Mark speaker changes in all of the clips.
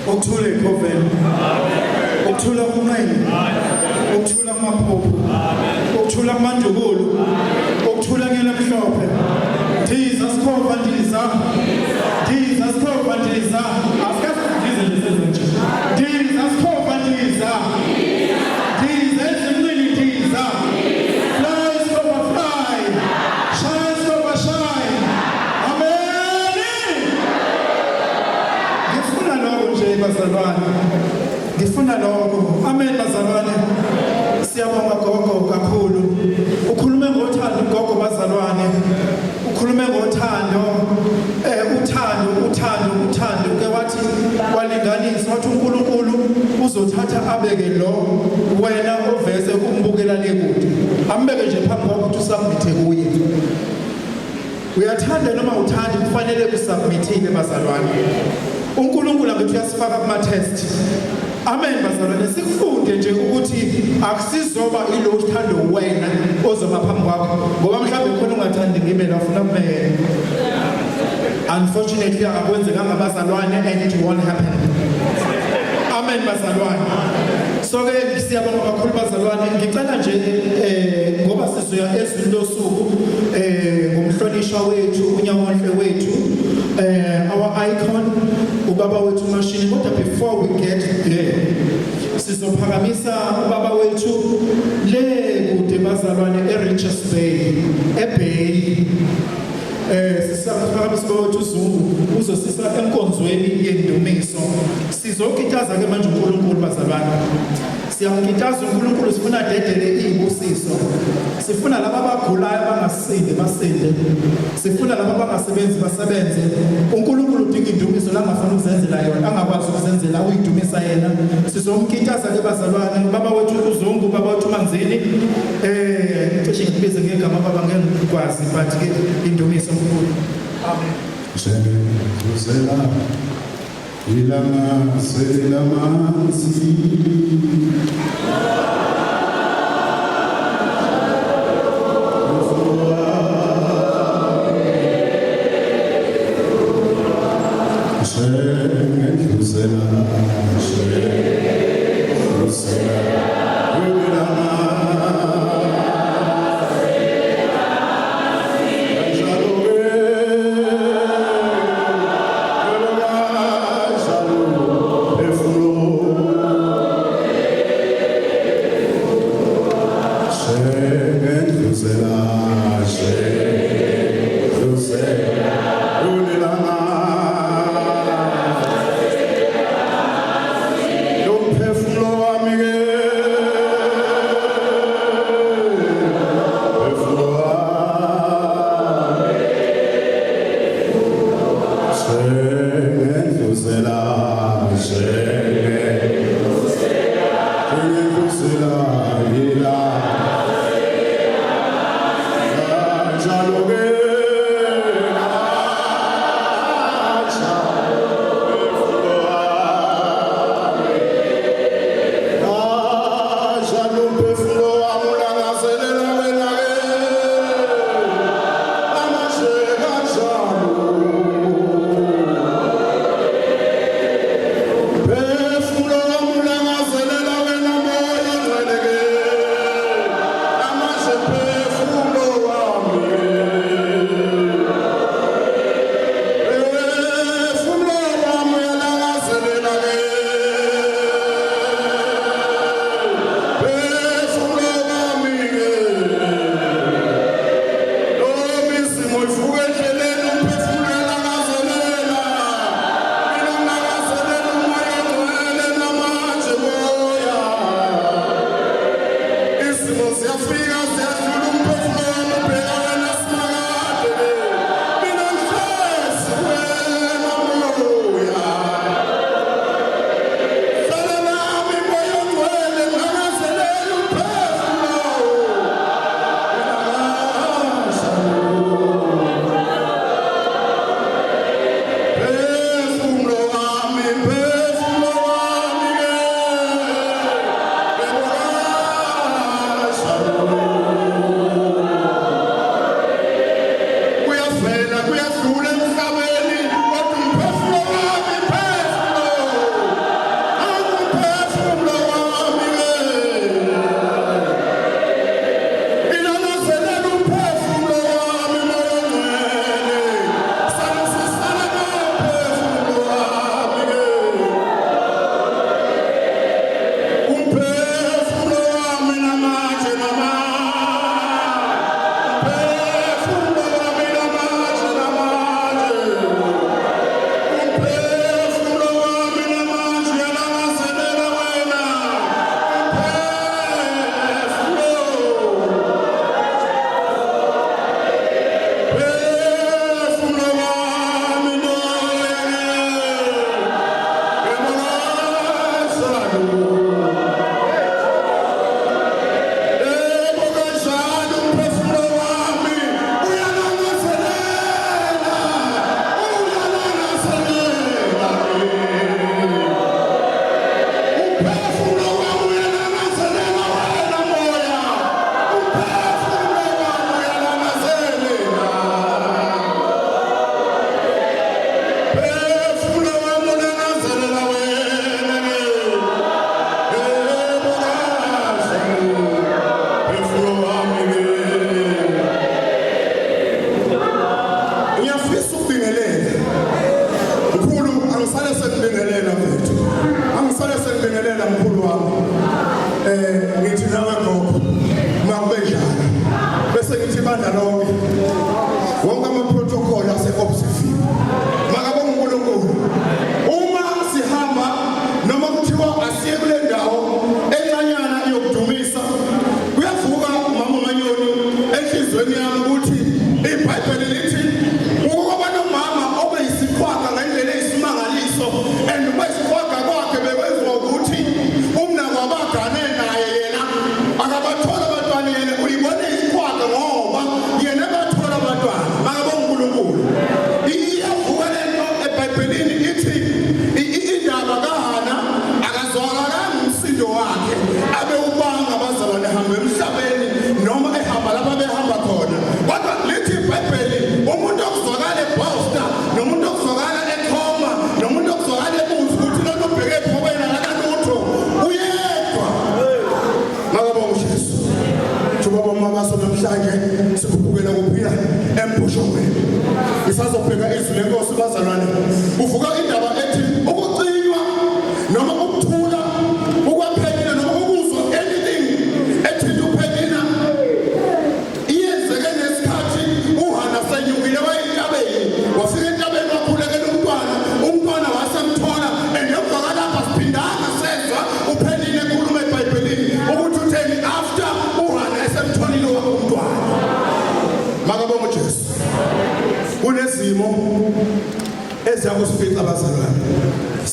Speaker 1: ukuthula ekhofeni, ukuthula kunqeni, ukuthula kumaphupho, ukuthula kumandukulo, ukuthula ngela mhlophe. Jesus khova ndiza, Jesus khova ndiza, asikaze ndize lesenje. Jesus khova ndiza, Jesus emncini ndiza. Flies over fly, shines over shine. Amen. Ngifuna lokho nje bazalwane. Ngifuna lokho. Amen bazalwane. Siyabonga gogo kakhulu. Ukhulume ngothando gogo bazalwane. Ukhulume ngothando. Uthando ke wathi kwalinganiswa wathi uNkulunkulu uzothatha abeke lo wena oveze umbukela lekude. Ambeke nje phambi kwakho ukuthi usubmit kuye. Uyathanda noma uthanda kufanele usubmitile bazalwane. uNkulunkulu angithi uyasifaka kuma test. Amen bazalwane, sikufunde nje ukuthi akusizoba ilo uthando wena ozoba phambi kwakho ngoba mhlawumbe khona ungathandi ngimela ufuna kumele. Unfortunately akwenzekanga bazalwane and it won't happen. Amen bazalwane. So ke siyabonga kakhulu bazalwane, ngicela nje ngoba sizoya ezweni losuku ngomhlonishwa wethu uNyamonhle wethu our icon ubaba wethu Mashini, kodwa before we get there sizophakamisa ubaba wethu le kude bazalwane eRichards Bay eBay. Sisaphakamisa ubaba wethu uZungu uzosisa enkonzweni yendumiso. Sizokitaza ke manje uNkulunkulu bazalwane. Siyamkitaza uNkulunkulu, sifuna dedele izibusiso. Sifuna laba abagulayo bangasinde basinde. Sifuna laba abangasebenzi basebenze. uNkulunkulu udinga indumiso la angafuna ukuzenzela yona, angakwazi ukuzenzela uyidumisa yena. Sizomkitaza ke bazalwane, baba wethu uZungu, baba wethu Manzini. Cishe ngibize ngegama baba ngekwazi but ke indumiso uNkulunkulu. Amen.
Speaker 2: Zela ilama selamanzi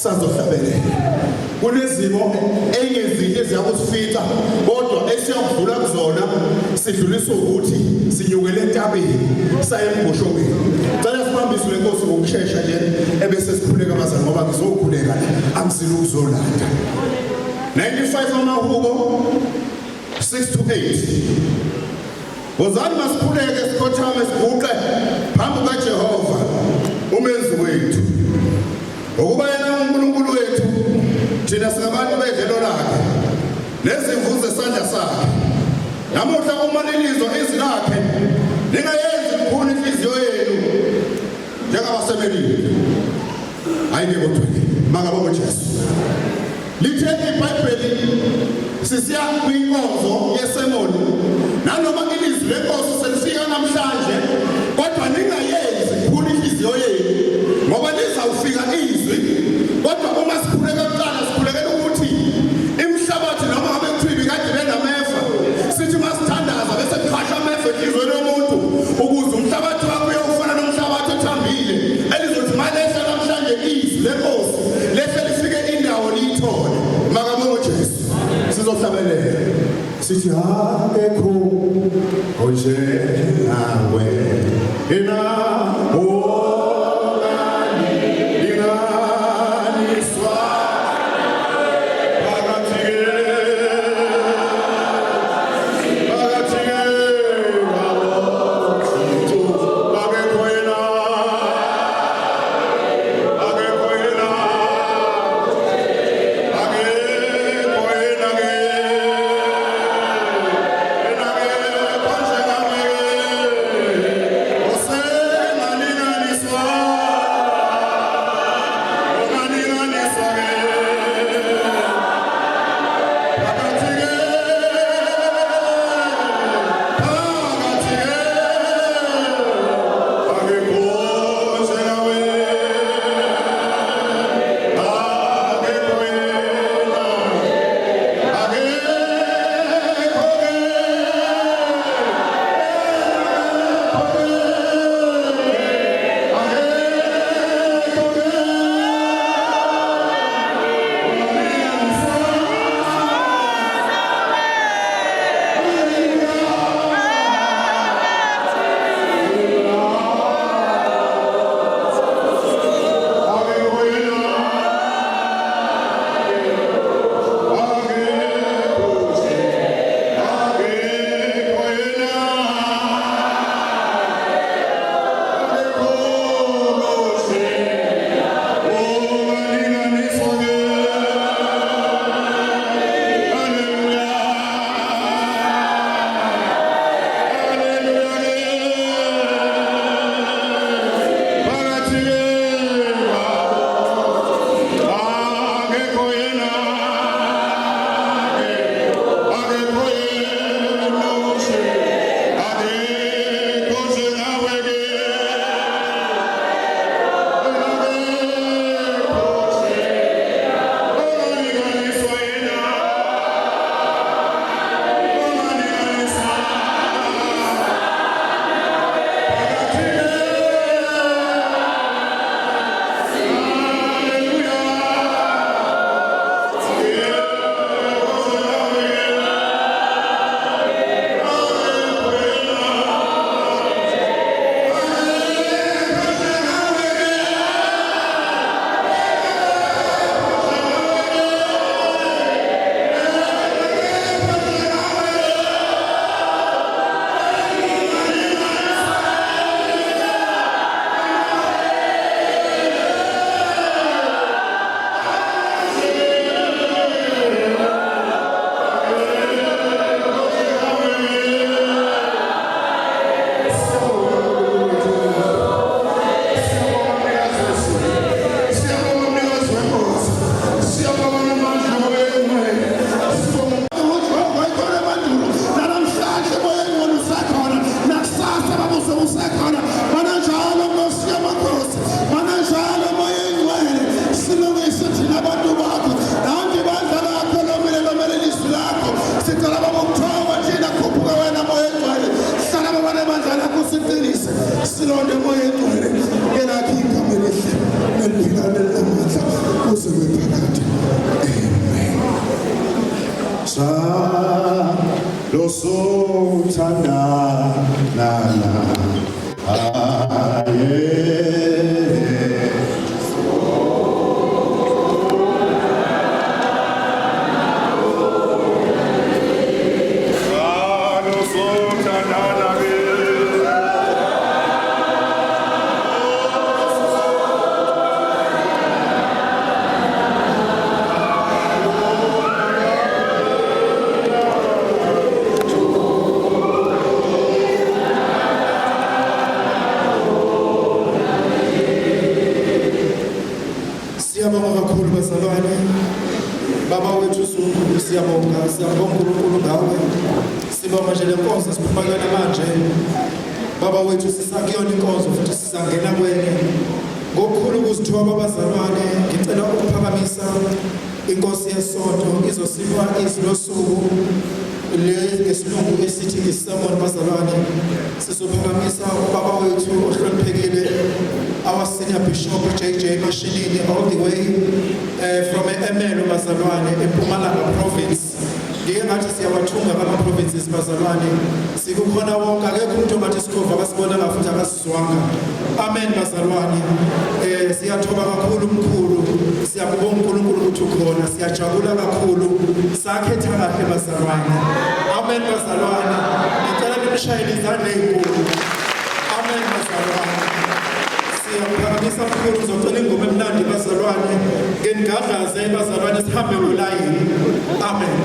Speaker 2: sazohlabelela. Kunezimo engezinhle eziyakusifitha kodwa esiyakudlula kuzona sidlulisa ukuthi sinyukele entabeni saye emboshokweni. Cela sibambise lenkosi ngokusheshsha nje ebese sikhuleka abazali ngoba ngizokhuleka la angizile ukuzolanda. 95 amahubo 6 to 8. Wozani masikhuleke sikhothame siguqe phambi kaJehova umenzi wethu. Ukuba yena uNkulunkulu wethu thina singabantu bedlelo lakhe nezimvu zesandla sakhe. Namuhla uma lilizwa izwi lakhe lingayenzi ikhulu inhliziyo yenu njengabasemelile. Hayi kodwa makabonga uJesu. Lithe iBhayibheli sisiya kwinkonzo yesemoni nanoma ilizwi lenkosi selifika namhlanje kodwa ningayenzi ikhulu inhliziyo yenu ngoba lizawufika izwi kodwa uma sikhuleka kuqala sikhulekela ukuthi imhlabathi noma ngabe kuthibi kade benamefa sithi masithandaza bese kukhasha amefa enhlizweni yomuntu ukuze umhlabathi wakho uyofana nomhlabathi othambile elizothi malehla namhlanje izwi lenkosi lehle lifike indawo liyithole makabonga uJesu sizohlabelela sithi akekho onjengawe ina lo sothanda lana
Speaker 1: Siyabonga kakhulu bazalwane. Baba wethu uSuku siyabonga uNkulunkulu ngawe. Sibonga nje lenkonzo siphuma kuyona manje. Baba wethu sisakuyona inkonzo futhi sizangena kwenye. Ngokukhulu ukuzithoba bazalwane, ngicela ukuphakamisa inkosi yesonto izosipha izilosuku lesilungu esithi isermon bazalwane. Sizophakamisa ubaba wethu ohloniphekile, our senior bishop JJ Mashinini, all the way from Emelo bazalwane eMpumalanga province. Ngeke ngathi siyawathunga ama-provinces bazalwane, sikukhona wonke, akekho umuntu ongathi sikhova akasibonanga futhi akasizwanga. Amen bazalwane. Siyathoba kakhulu mkhulu, siyakubonga uNkulunkulu ukuthi ukhona, siyajabula kakhulu, sakhetha kahle bazalwane. Amen bazalwane. Ngicela nimshayele izandla ezinkulu. Amen bazalwane. Siyaphakamisa mkhulu, ngizocela ingoma emnandi bazalwane, ngenigadlaze bazalwane, sihambe ngolayini. Amen.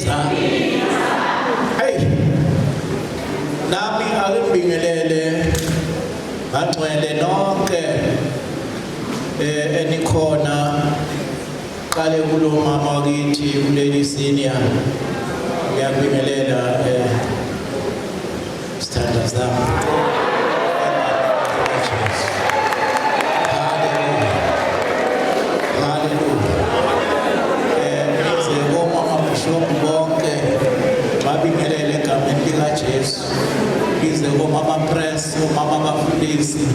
Speaker 3: Ngiyambiza. Hey. Nami akubingelele ngagcwele nonke enikhona qale kulo mama wakithi kuleli senior ngiyakubingelela sithanda sami. Babingelele egameni likaJesu. Ngize komama press, omama bafundisi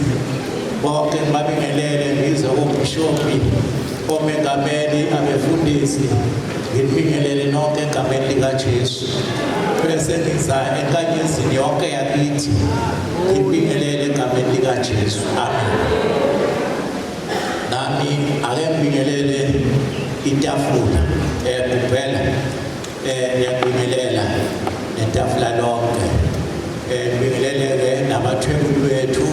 Speaker 3: bonke babingelele, ngize koBishophi, omengameli, abefundisi, ngibingelele nonke egameni likaJesu. Bese ngiza enkanyezini yonke yakithi, ngibingelele egameni likaJesu. Amen. Nami ake ngibingelele itafula kuphela ngiyakubingelela netafula lonke. Ngibingelele nabathwebuli bethu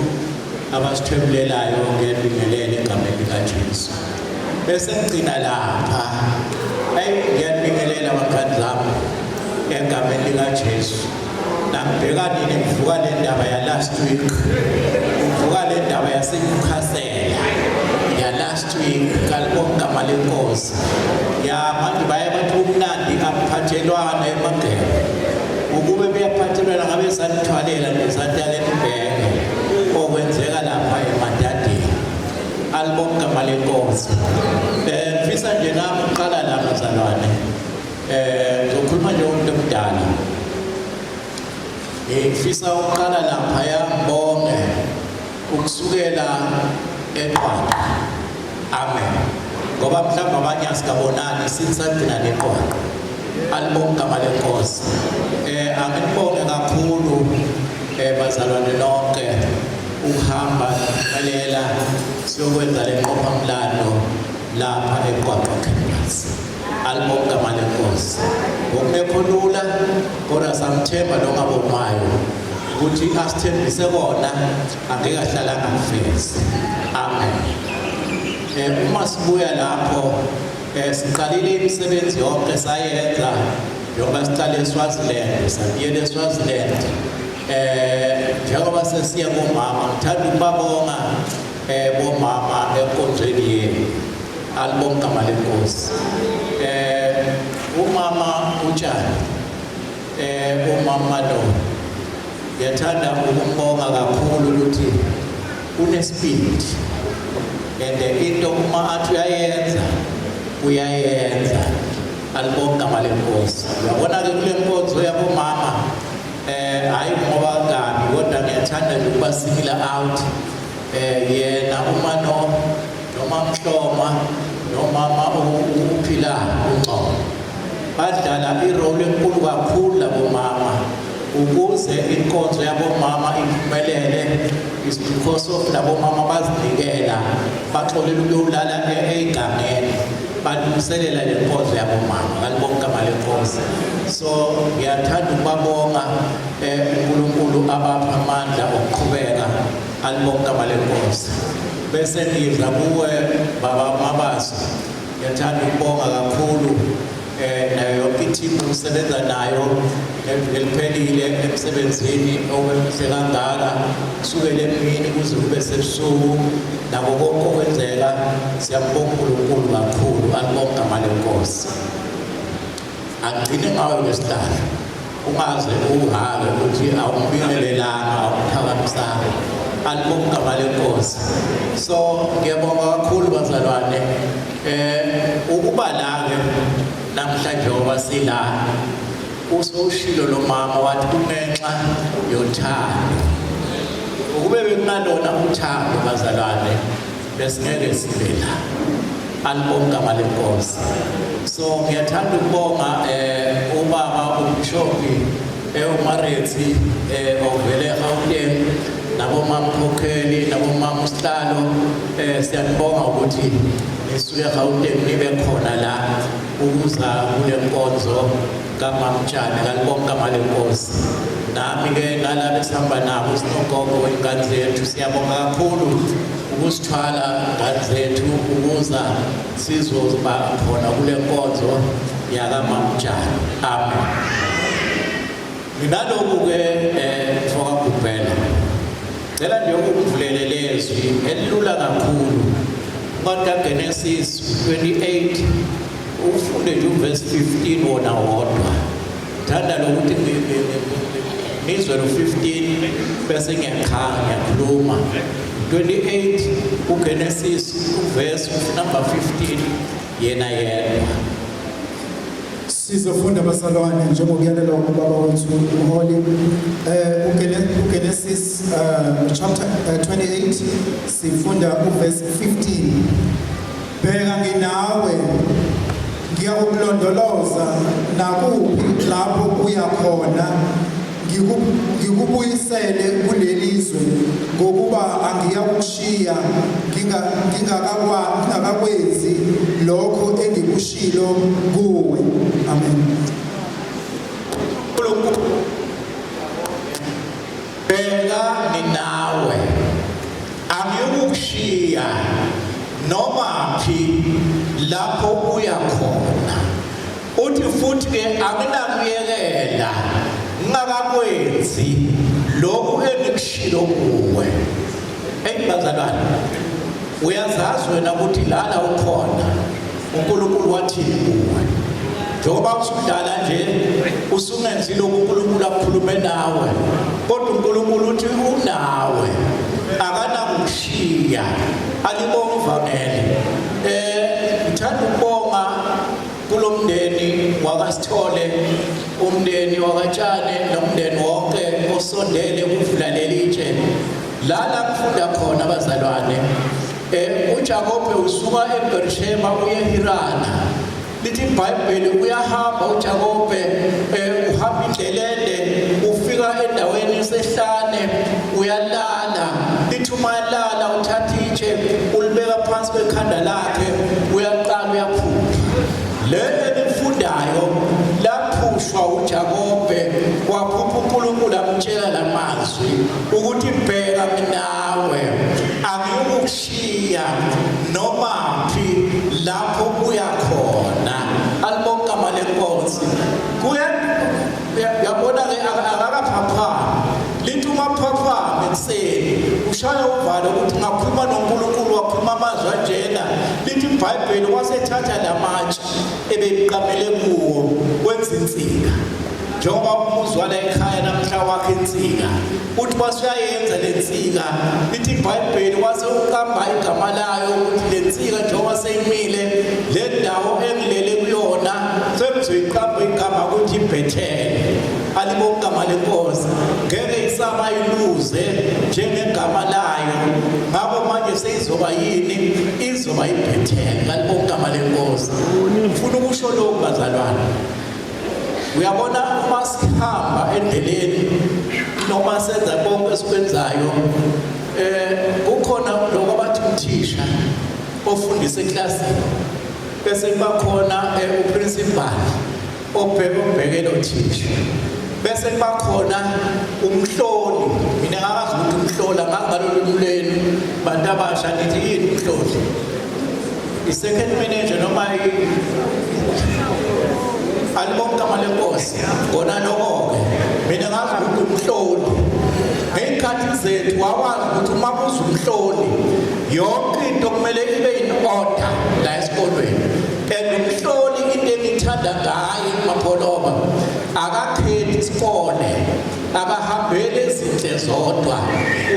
Speaker 3: abasithwebulelayo, ngiyabingelela egameni likaJesu. Bese ngigcina lapha, ngiyabingelela abangani zami egameni likaJesu. Nangibheka nini ngivuka le ndaba ya last week, ngivuka le ndaba yaseNyukhasela ya last week kalibongama lenkosi ya manje baye bathi umnandi aphathelwana emagebe ukube beyaphathelwana ngabe sanithwalela nesathaleni ibheke okwenzeka lapha emadadeni alibongama lenkosi. Ngifisa nje nami uqala la bazalwane, ngizokhuluma nje umuntu omdala. Ngifisa uqala lapha yambonge ukusukela eqwala. Amen. Ngoba mhlawumbe abanye asikabonani sinisagcina neqwala. Alibongama lenkosi. Angibonge kakhulu bazalwane lonke ukuhamba elela siyokwenza le nqophamlando lapha eQwaqwa campus. Alibongama lenkosi. Ngokungekho lula kodwa samthemba lo ngabomayo ukuthi asithembise kona angeke ahlalanga ngifezi. Amen. Uma sibuya lapho siqalile imisebenzi yonke sayenza njengoba siqale eSwaziland, sabuyela eSwaziland. Njengoba sesiya komama, ngithanda ukubabonga bomama enkonzweni yenu. Alibongama lenkosi. Umama uTshani, umama lo ngiyathanda ukumbonga kakhulu ukuthi unespeed. And into uma athi uyayenza. Alibongama lenkosi. Uyabona-ke kule nkonzo yabomama hayi ngoba kabi kodwa ngiyathanda nje ukuba singila out. Yena uma noma Mhloma nomama uphila uNcomo badlala irole enkulu kakhulu labomama ukuze inkonzo yabomama iphumelele. Is because of labomama bazinikela baxolela ukuyolala egameni balungiselela le nkonzo yabomama. Alibongama lenkosi. So ngiyathanda ukubabonga uNkulunkulu abapha amandla okuqhubeka. Alibongama lenkosi. Bese ngiza kuwe baba Mabaso, ngiyathanda ukubonga kakhulu nayo yonke ithimu usebenza nayo eliphelile emsebenzini okwemihle kangaka kusukela emini kuze kube sebusuku nako konke okwenzeka. Siyambonga uNkulunkulu kakhulu. Alibongama lenkosi. Agcine ngayo lesihlalo ungaze uhambe ukuthi awumbingelelanga awuphakamisanga. Alibongama lenkosi. So ngiyabonga kakhulu bazalwane ukuba la-ke namhlanje ngoba sila usowushilo lo mama wathi kungenxa yothando. Ukube bekunalona uthando bazalwane besingeke sibe la. Alibongama lenkosi. So ngiyathanda ukubonga ubaba uBishophi uMarethi ovele eGauteng nabomama Mkhokheli nabomama Usihlalo. Siyanibonga ukuthi nisuke eGauteng nibe khona la ukuza kule nkonzo kaMama Mtshane. Alibongama lenkosi. Nami-ke nalabo esihamba nabo sinogogo wey'ngane zethu siyabonga kakhulu ukusithwala ngane zethu ukuza sizoba khona kule nkonzo yakamamjani. Amen. Nginalokhu ke mfoka kuphela. Cela nje ukuvulele lezwi elilula kakhulu. Kodwa Genesis 28 ufunde nje uverse 15 wona wodwa. Thanda lokuthi ngizwe lo 15 bese ngiyakhuluma. 28 uGenesis uverse number 15 yena yedwa.
Speaker 1: Sizofunda basalwane njengokuyalelwa ubaba wethu uMholi uGenesis chapter 28 sifunda uverse 15. Bheka nginawe ngiyakulondoloza nakuphi lapho uya khona ngikubuyisele kulelizwe ngokuba angiyakushiya ngingakakwenzi lokho engikushilo kuwe. Amen.
Speaker 3: Bheka nginawe angiyukushiya noma phi lapho uya khona. Uthi futhi ke anginakuyekela ngingakakwenzi lokhu engikushilo kuwe. Bazalwane, uyazazi wena ukuthi lana ukhona uNkulunkulu wathini kuwe. Njengoba usudala nje usungenzi lokhu uNkulunkulu akukhulume nawe, kodwa uNkulunkulu uthi unawe akanakushiya. Alibongivangele ngithanda ukubonga kulomndeni wakasithole, umndeni wakatshane nomndeni wonke osondele kuvula lelitshe lala kufunda khona bazalwane. uJakobe usuka eBersheba uye eHarana. Lithi iBhayibheli uyahamba uJakobe uhamba indlelende ufika endaweni esehlane uyalala. Lithi uma yalala uthatha itshe ulibeka phansi kwekhanda lakhe uyaqala uyaphupha. Le elifundayo laphushwa uJakobe waphupha uNkulunkulu amtshela lamazwi ukuthi bheka nawe angiyukushiya noma phi lapho uya khona. Alibonga mali lenkosi kuya yabona ke akakaphapha. Lithi uma phapha ngeseni ushaya uvalo ukuthi ngakhuluma noNkulunkulu wakhuluma amazwi anjena. Lithi iBhayibheli wasethatha lamatshe ebeqamele kuwo wenza insika. Njengoba umuzwa la ekhaya namhla wakhe insika uthi basuyayenza lensika. Lithi iBhayibheli wase uqamba igama layo ukuthi lensika njengoba seyimile le ndawo engilele kuyona sekuzoyiqamba igama ukuthi iBhetheli. Alibonga mali lenkosi ngeke isaba iluze njengegama layo. Ngabo manje seyizoba yini? Izoba iBhetheli. Alibonga mali lenkosi. Ufuna ukusho lokho bazalwane. Uyabona uma sihamba endleleni noma senza konke esikwenzayo kukhona lokho abathi umthisha ofundisa eklasini bese kubakhona uprincipal obhekela uthisha bese kubakhona umhloli. Mina ngakazi ukuthi umhlola ngalolu lwenu bantu abasha nithi yini umhloli? I-second manager noma alibonga mali lenkosi ngona lokho-ke mina ngazi ukuthi umhloli ngey'khathi zethu wakwazi ukuthi uma kuza umhloli yonke into kumele ibe in order la esikolweni. And umhloli into engithanda ngayo kuMapholoba akakhethi isikole, akahambeli ezinhle zodwa,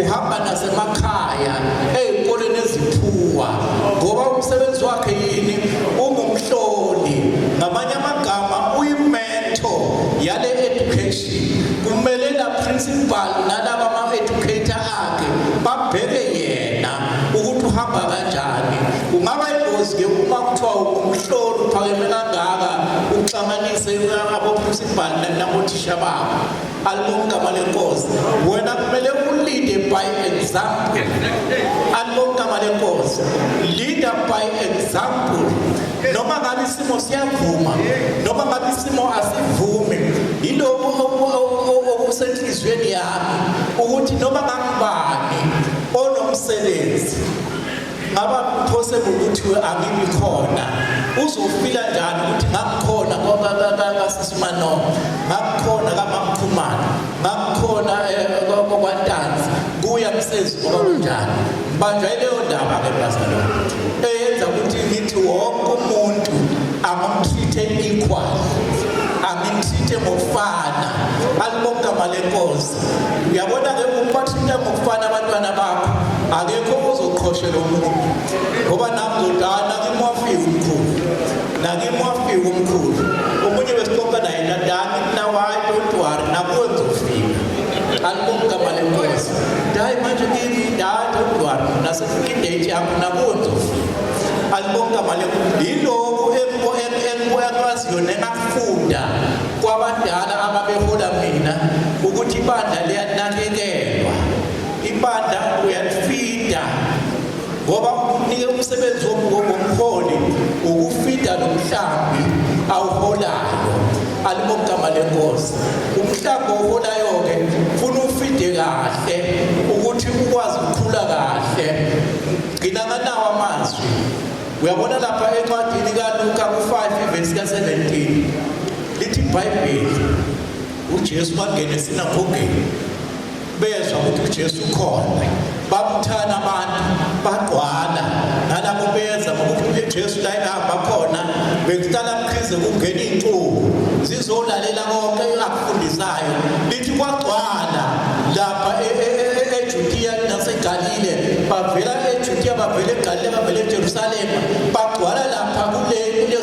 Speaker 3: uhamba nasemakhaya ey'koleni eziphuwa ngoba umsebenzi wakhe yini? Ungumhloli. Ngamanye amagama uyimento yale education. Kumele la principal nalaba ama-educator akhe babheke yena ukuthi uhamba kanjani. Kungaba ingozi-ke uma kuthiwa umhloli uphakeme kangaka uxamanise abo-principal nabothisha bakho. Alibonga mali lenkosi. Wena kumele ulide by example. Alibonga mali lenkosi. Leader by example. Noma ngabe isimo siyavuma noma ngabe isimo asivumi, yilokho okusenhlizweni yami ukuthi noma ngangibani onomsebenzi ngaba possible ukuthi angibi khona uzofila njani ukuthi ngakukhona ngoba sisiMano ngakukhona kaMamkhumana ngakukhona kwaNtanzi kuya msezi ngoba kunjani manje leyo ndaba ke bazalwane eyenza ukuthi ngithi wonke umuntu amamtreat equal amamtreat ngokufana alibonga lenkosi uyabona ke umphathisa ngokufana abantwana bakho akekho uzoqhoshela umuntu ngoba namzodana kimwafika umkhulu nakimwafika umkhulu omunye besixoxa naye ndadani nawayi don't worry nakwenza ufika alibonga lenkosi hayi manje kimi don't worry nasifika idate yakho nakwenza ufika alibonga yiloko ekwaziyo nengafunda kwabadala ababehola mina ukuthi ibandla liyanakekelwa ibandla uyalifida ngoba unike umsebenzi womholi ukufida nomhlambi awuholayo alibonga lenkosi umhlambi oholayo ke ufuna ufide kahle ukuthi ukwazi ukukhula kahle nginanganawo amazwi uyabona lapha encwadini kaLuka ku5 verse ka17 lithi iBhayibheli uJesu wangena esinagogeni bezwa ukuthi uJesu ukhona bamthana abantu bagqwala nalabo beza ngokuthi uJesu la ehamba khona bekuqala mkhize kungena izincubo zizolalela konke akufundisayo lithi kwagcwala lapha eJudiya naseGalile bavela eJudiya bavela eGalile bavela eJerusalem bagcwala lapha kule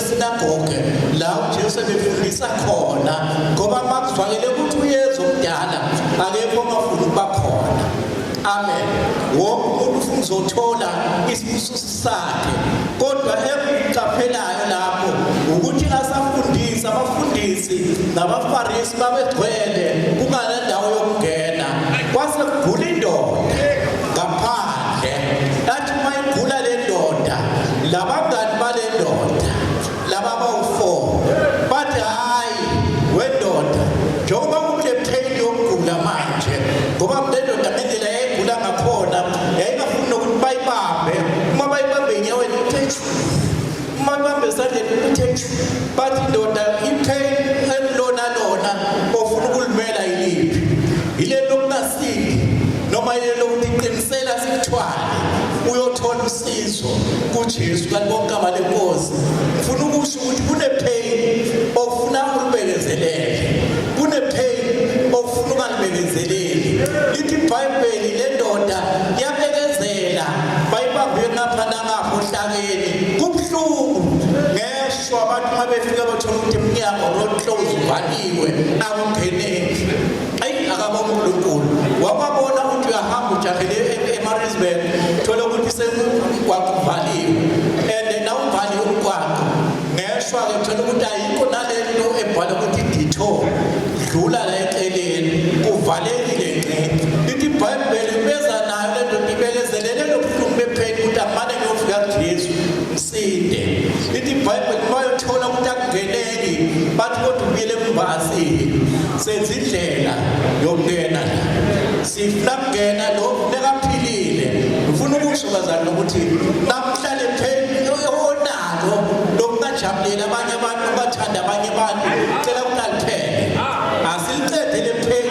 Speaker 3: sinagoge la uJesu ebefundisa khona ngoba makuzwakele ukuthi uYesu omdala akekho ongafuni ukuba khona amen wonke umuntu ufuna uzothola isibusiso sakhe kodwa emcaphelayo lapho ukuthi asafundisa abafundisi nabafarisi babegcwele kungalandawo yokungena kwase kugula indoda ngaphandle athi mayigula le ndoda labangani bale ndoda laba bawu4 bathi hayi wendoda njengoba kule pain yokugula manje ngoba ndoda ngendlela yayigula ngakhona yayingafuni ukuthi bayibambe uma bayibambe enyaweni uthethu uma bayibambe esandleni uthethu bathi ndoda ipain elona ofuna ukulimela yiliphi ile lokungasindi noma ile lokuqinisela sikuthwale uyothola usizo kuJesu kanibonke abalenkosi ufuna ukusho ukuthi kune pain ofuna ukubekezelele kune pain ofuna ukalibekezeleli lithi iBhayibheli le ndoda yabekezela bayibambe ngapha nangapha ohlakeni kubhlungu ngeshwa abantu mabefika bathola ukuthi emnyango lohlonzi uvaliwe akungeneki ayi akabonga uNkulunkulu wababona ukuthi uyahamba ujahele eMaritzburg thola ukuthi sekwakuvaliwe and now uvaliwe umgwaqo ngeshwa ke thola ukuthi ayikho nalento ebhala ukuthi detour dlula la eceleni kuvalekile ngqe lithi iBhayibheli beza nayo lento ibekezelele lobuhlungu bepain ukuthi amane ngiyofika kuJesu msinde lithi iBhayibheli bayothola ukuthi akungeneki bathi kodwa ubuyele embasi sezindlela yokungena sifuna kungena lo nekaphilile ufuna ukusho bazali ukuthi namhlanje pain onalo lokungajabulela abanye abantu bathanda abanye abantu cela kunaliphele asilincede le pain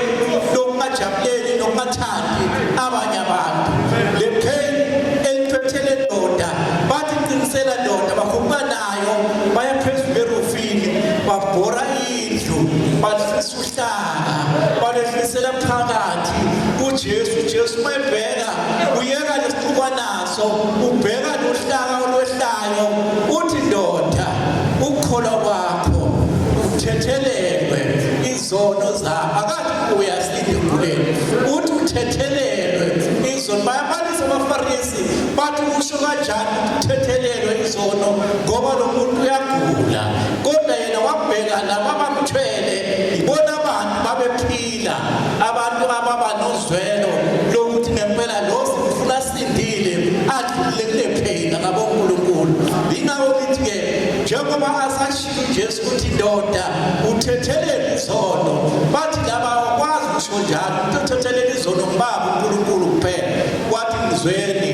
Speaker 3: lokungajabuleli nokungathandi abanye abantu le pain eliphethe ndoda bathi qinisela ndoda bakhupha nayo baya phezulu erufini babhora indlu balifisa uhlaka balifisela phakathi kuJesu mayebheka uyeka lesixuba naso ubheka nohlaka olwehlayo uthi ndoda ukukholwa kwakho uthethelelwe izono zakho akathi uyasinda empilweni uthi uthethelelwe izono bayabalisa abafarisi bathi usho kanjani uthethelelwe izono ngoba lo muntu uyagula kodwa yena wabheka laba abamthwele ibona abantu babephila abantu ababa nozwelo lokuthi ngempela lo sifuna sindile adlule kule pain akabonga uNkulunkulu ingakho lithi ke njengoba asashiya uJesu ukuthi ndoda uthethelela izono bathi laba akwazi ukusho njalo uthethelela izono ngibaba uNkulunkulu kuphela wathi ngizweni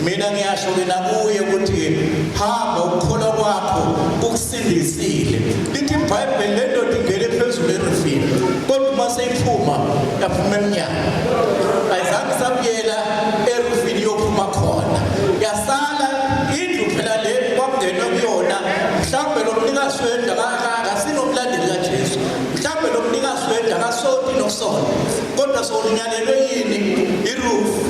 Speaker 3: mina mina ngiyasho ke nakuye ukuthi hamba ukukholwa kwakho ukusindisile lithi iBhayibheli le ndoda ingene phezulu erifini kodwa uma seyiphuma yaphuma eminyaka ayizange sabuyela erifini yophuma khona yasala indlu phela le kwakungena kuyona mhlawumbe lo mnikazi wendlu akasinομlandeli kaJesu mhlawumbe lo mnikazi wendlu akasonti nokusona kodwa sowulinyalelwe yini iroof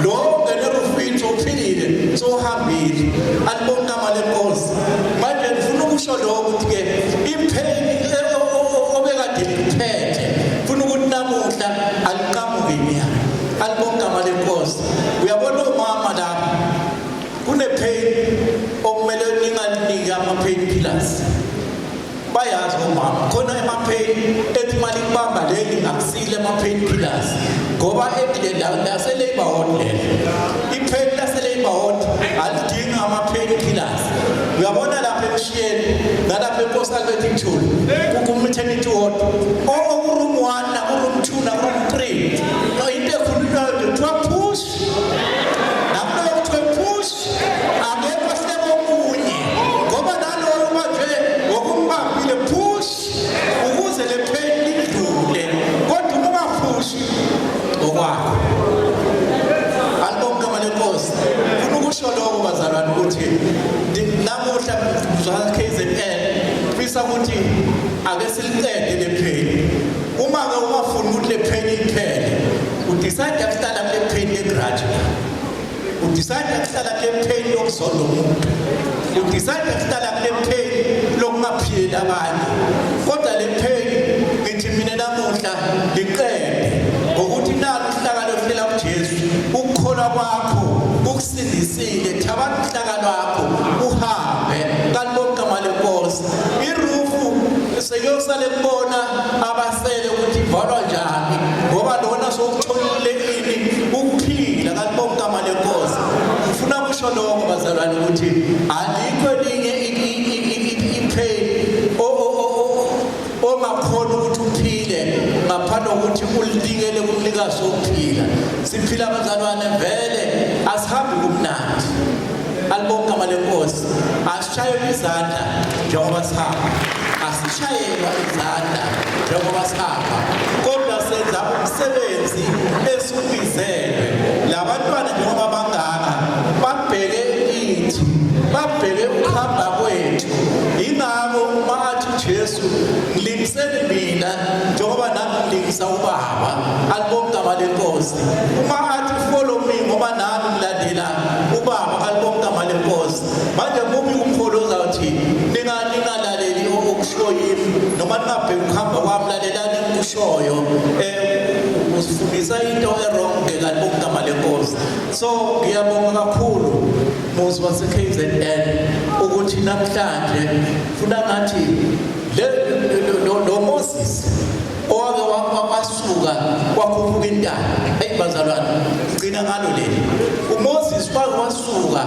Speaker 3: lo ongena erufini sowuphilile sowuhambile alibonke igama lenkosi manje ngifuna ukusho lokho ukuthi-ke ipheni obekade liphethe funa ukuthi namuhla aliqamuke inyama alibonke igama lenkosi uyabona umama lapha kunepheni okumele ningaliniki ama-painkillers bayazi omama khona emapheni ethi imali kubamba leli ngakusile ama-painkillers ngoba lase-Labour Ward lelo ipheni lase-Labour Ward alidingi ama-painkillers uyabona lapha emshiyeni nalapha enkosi Albert Ithuli ku-maternity ward okuroom 1 nakuroom 2 nakuroom 3 into ekhulunywayo nje kuthiwa push nakuloyo kuthiwa push angekho sihlebo omunye ngoba naloyo manje ngokumbambile push ukuze le pheni lidlule kodwa uma ungaphushi okwakho alibonke igama lenkosi funa ukusho lokho bazalwane ukuthi namuhla kuzwa KZN fisa ukuthi ake silicede le pheni uma-ke ungafuni ukuthi le pheni iphele udecide ukuhlala kule pheni yegrudge udecide ukuhlala kule pheni yokuzonda umuntu udecide ukuhlala kule pheni lokungaphili abanye kodwa le pheni ngithi mina namuhla liqede ngokuthi nalo uhlakalo oluhlela kuJesu ukukholwa kwakho ukusindisile thabanga uhlakalo wakho uhambe kalibonke igama lenkosi irufu sekuyosale kubona abasele ukuthi ivalwa njani ngoba lona sokutholile ini ukuphila kalibonke igama lenkosi ufuna kusho lokho bazalwane ukuthi alikho elinye ipheni ongakhona ukuthi uphile ngaphandle kokuthi ulinikele kumnikazi wokuphila siphila abazalwane vele asihambi kumnandi alibonke igama lenkosi asishayelwe izandla njengoba sihamba asishayelwa izandla njengoba sihamba kodwa senza umsebenzi esubizelwe labantwana njengoba bangaka babheke kithi babheke ukuhamba kwethu ingako uma athi uJesu ngilingiseni mina njengoba nami ngilingisa ubaba alibonke igama lenkosi uma athi follow me ngoba nami ngilandela ubaba alibonke igama lenkosi manje mubi umkholo uzawuthi ningalaleli okushoyo yimi noma ningabheki ukuhamba kwami lalelani ukushoyo usifundisa into errong ngalibonke igama lenkosi so ngiyabonga kakhulu muzi wase-KZN ukuthi namhlanje funa ngathi lo Moses owake wasuka wakhuphuka intaba bazalwane ngicina ngalo leli uMoses wasuka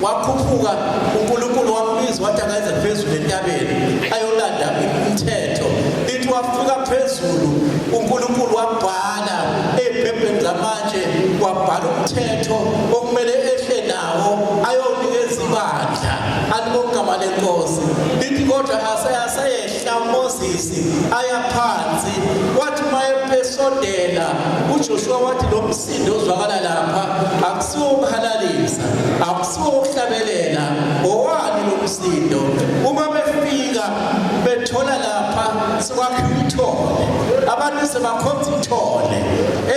Speaker 3: wakhuphuka uNkulunkulu wambiza wathi akayeze phezulu entabeni ayolanda imithetho lithi wafika phezulu uNkulunkulu wabhala eBhayibhelini zamanje wabhala umthetho okumele ehle nawo ayonikeza ibandla alibonke igama lenkosi lithi kodwa asayehla uMoses ayaphansi wathi mayepesondela uJoshua wathi lo msindo ozwakala lapha akusiwo ukuhalalisa akusiwo ukuhlabelela owani lo msindo uma befika bethola lapha sekwakhiwa ithole abantu sebakhonza ithole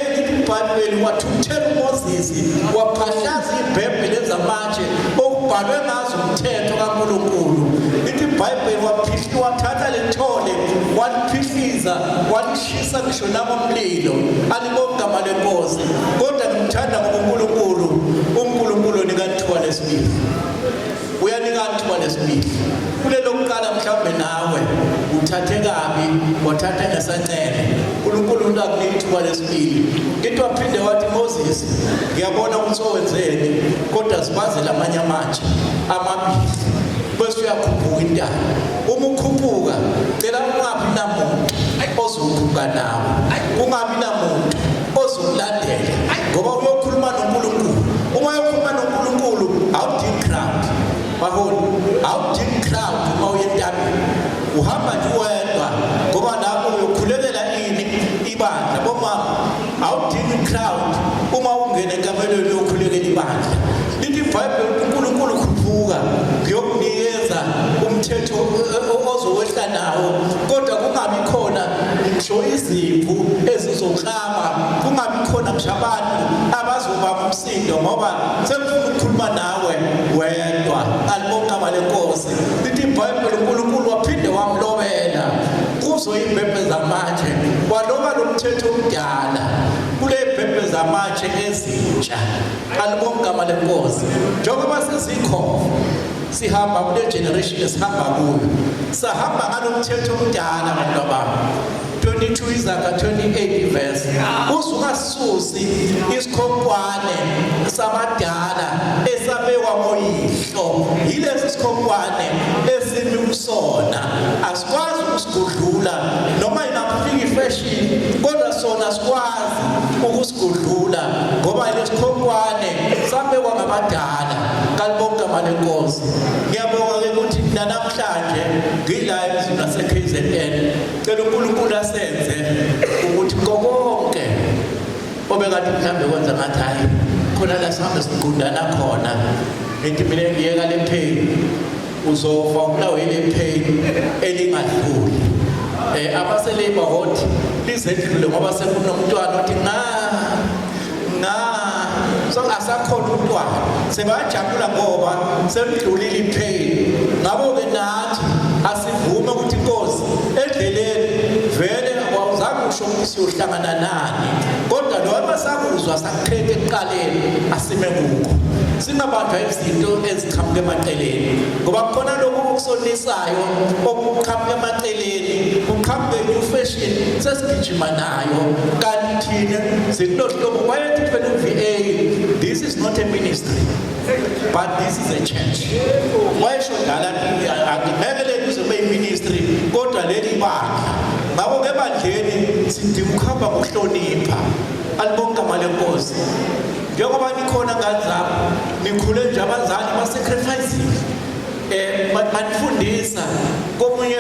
Speaker 3: elithi iBhayibheli wathuthela uMoses waphahlaza iBhayibheli ezamanje okubhalwe ngazo umthetho kaNkulunkulu lithi iBhayibheli wathatha lethole waliphihliza walishisa ngisho nabomlilo alibonke igama lenkosi kodwa ngimthanda uNkulunkulu nikathiwa lesibili uyanika ithuba lesibili kulelo kuqala mhlawumbe nawe uthathe kabi wathatha ngesancele uNkulunkulu unakunika ithuba lesibili into waphinde wathi Moses ngiyabona ukuthi owenzeni kodwa sibaze lamanye amatshe amabili bese uyakhuphuka intaba uma ukhuphuka cela ungabi namuntu ozokhuphuka nawe ungabi namuntu ozokulandela ngoba uyokhuluma noNkulunkulu umthetho ozowehla nawo kodwa kungabi khona ngisho iziphu ezizoklama kungabi khona ngisho abantu abazobamba umsindo ngoba sekufuna ukukhuluma nawe wedwa alibonga malenkosi lithi iBhayibheli uNkulunkulu waphinde wamlobela kuzo ibhebhe zamanje waloba lo mthetho omdala kule ibhebhe zamanje ezintsha alibonga malenkosi njengoba sezikho sihamba kule generation esihamba kuyo sahamba ngalomthetho omdala abantu baba 22 Izaga 28 verse uzungasusi isikhonkwane sabadala esabekwa ngoyihlo yilesi sikhonkwane esimi kusona asikwazi ukusigudlula noma ingafika ifashion kodwa sona sikwazi ukusigudlula ngoba lesi sikhonkwane sabekwa ngabadala kalibonga malenkosi ngiyabonga ukuthi namhlanje ngila emzini waseKZN cela uNkulunkulu asenze ukuthi konke obekade mhlambe kwenza ngathi hayi khona la sihambe siqundana khona ngithi mina ngiyeka le pain uzofa ubulawe ile pain elingadluli abaseleba hothi lizedlule ngoba sekunomntwana othi so asakhona umntwana sebajabula ngoba semdlulile ipain ngabo ke nathi asivume ukuthi inkosi endleleni vele awuzange usho ukuthi siyohlangana nani kodwa lo abasakuzwa sakukhethe ekuqaleni asime kuko singabanjwa izinto eziqhamuka emaceleni ngoba khona lokho okusonisayo okuqhamuka emaceleni uqhamuke new fashion sesigijima nayo kanti thina sikulohlobo wayethi phela uVA this is not a ministry but this is a church wayesho dala akimekele kuzobe iministry kodwa leli bandla ngabo ke bandleni sidinga ukuhamba ngokuhlonipha alibonga malenkosi njengoba nikhona ngazapha nikhule nje abazali basacrifice manifundisa komunye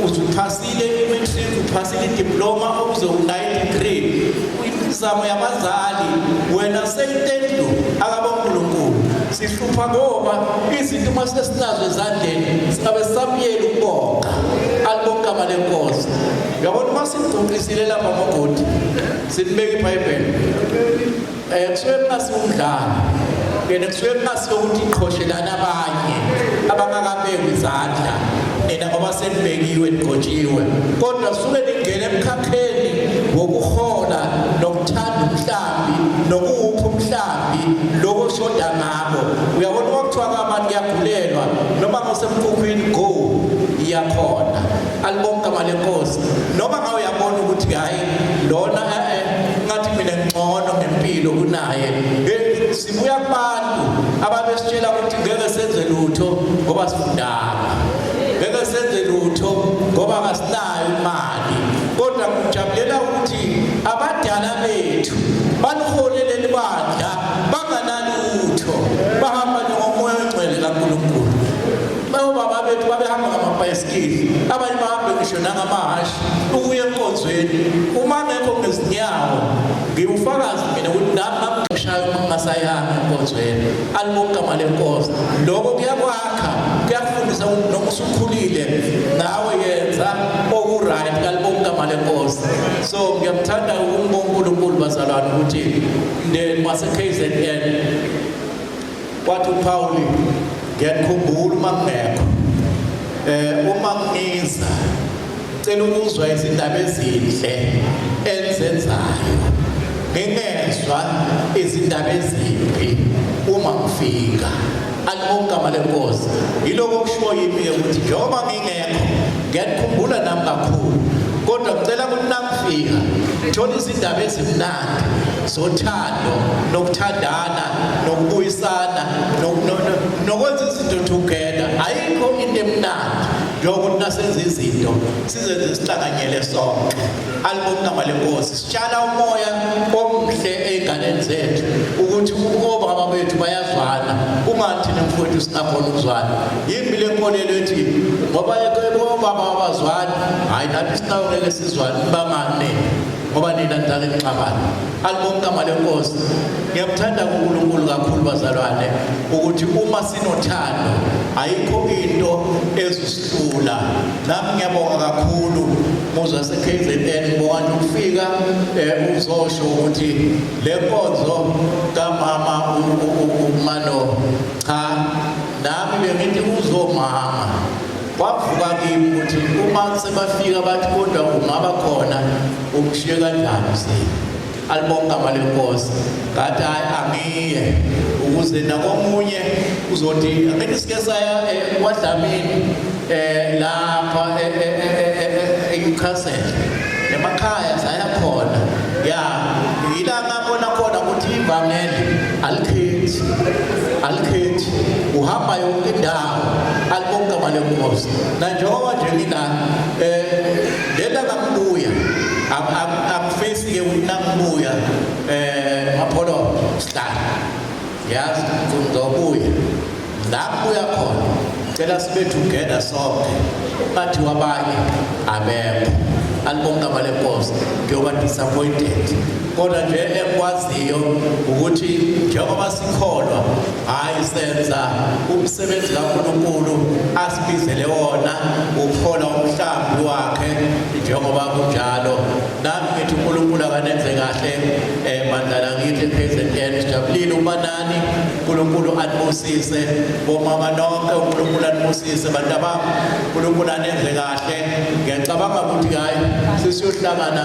Speaker 3: uzuphasile i-matric uphasile i-diploma ukuze u-9 degree imizamo yabazali wena seyintendlu akabonkulunkulu sihlupha ngoba izinto masesinazo ezandleni singabe samyela ukubonga alibonga malenkosi yabona masimgqokisile lapha ngogodi sinibeka iBhayibheli kusuke kunasiwumdlalo yena kusuke kunasiwokuthi iqhoshelana abanye abangakabeki izandla nina ngoba senibekiwe nigotshiwe kodwa suke ningena emkhakheni wokuhola nokuthanda umhlambi nokuwupha umhlambi lokushoda ngabo uyabona wakuthiwa abantu kuyagulelwa noma ngosemkhukhwini go iyakhona alibonga malenkosi noma ngawe uyabona ukuthi hayi lona ngathi mina ngcono ngempilo kunaye sibuya kubantu ababesitshela ukuthi ngeke senze lutho ngoba sifundanga ngeke senze lutho ngoba kasinayo imali kodwa kujabulela ukuthi abadala bethu baniholele libandla banganalutho bahamba ngomoya ongcwele kaNkulunkulu baba bethu babehamba ngamabhayisikili abanye bahambe ngisho nangamahashi ukuya enkonzweni uma ngekho ngezinyawo ngiyufakazi mina ukuthi nami ngishaya ngasayanga enkonzweni alibonga malenkosi lokho kuyakwakha kuyafundisa ukuthi noma usukhulile nawe yenza okuright alibonga malenkosi so ngiyamthanda uNkulunkulu bazalwane ukuthi waseKZN wathi uPaul ngiyakhumbula uma ngekho uma ngiza cela ukuzwa izindaba ezinhle enzenzayo ngingezwa izindaba ezimbi uma ngifika alibonga malenkosi yiloko kusho yimi ukuthi njengoba ngingekho ngiyakhumbula nami kakhulu kodwa ngicela ukuthi nangifika ngithola izindaba ezimnandi zothando nokuthandana nokubuyisana nokwenza izinto together ayikho into emnandi njengokuthi nasenza izinto sizenze sihlanganyele sonke alibonga malenkosi sitshala umoya omhle ey'nganeni zethu ukuthi obaba bethu bayazwana ungathi nemfowethu singakhona ukuzwana yimbi le nkolelo ethi ngoba obaba abazwani hayi nathi sinawo ngeke sizwane bamane ngoba nina nidala ixabana. Alibonke amale Nkosi. Ngiyakuthanda uNkulunkulu kakhulu bazalwane ukuthi uma sinothando ayikho into ezisihlula. Nami ngiyabonga kakhulu muzwa se-KZN ngibonga ukufika uzosho ukuthi le nkonzo kamama uMano cha nami bengithi uzomama kwavuka kimi ukuthi uma sebafika bathi kodwa ungaba khona ukushiye kanjani sini alibonke amale Nkosi ngathi angiye ukuze nakomunye uzothi ngithi sike saya kwaDlamini lapha eNewcastle emakhaya saya khona ya yila ngabona khona ukuthi ivangeli alikhethi uhamba yonke indawo alibonke amale Nkosi na njengoba nje ngila lena ngakubuya akufesi ke unangibuya mapholo start yazi kuzobuya la kuya khona cela sibe together sonke bathi wabanye abekho alibonke amale Nkosi njengoba disappointed kodwa nje ekwaziyo ukuthi njengoba sikholwa hayi senza umsebenzi kaNkulunkulu asibizele wona ukhola umhlambi wakhe njengoba kunjalo nami ngithi uNkulunkulu akanenze kahle mandla ngithi KZN sijabulile umanani uNkulunkulu anibusise bomama nonke uNkulunkulu anibusise bantu bami uNkulunkulu anenze kahle ngiyacabanga ukuthi hayi sisiyohlangana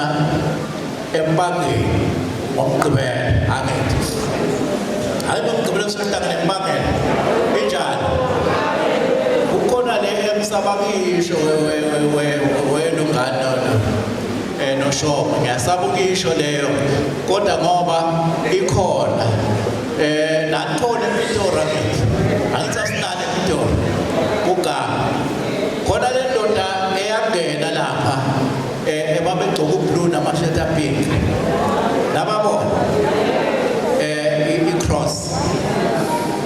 Speaker 3: empangeni ngomgqibelo angithi hayi ngomgqibelo siyohlangana empangeni enjani ukhona le emsabakisho welungana noShomo ngiyasaba ukisho leyo kodwa ngoba ikhona nathole iPitora ngithi angithi asinale iPitora ugama khona le ndoda eyangena lapha babegcoka ublue namasheta pink lababona i-cross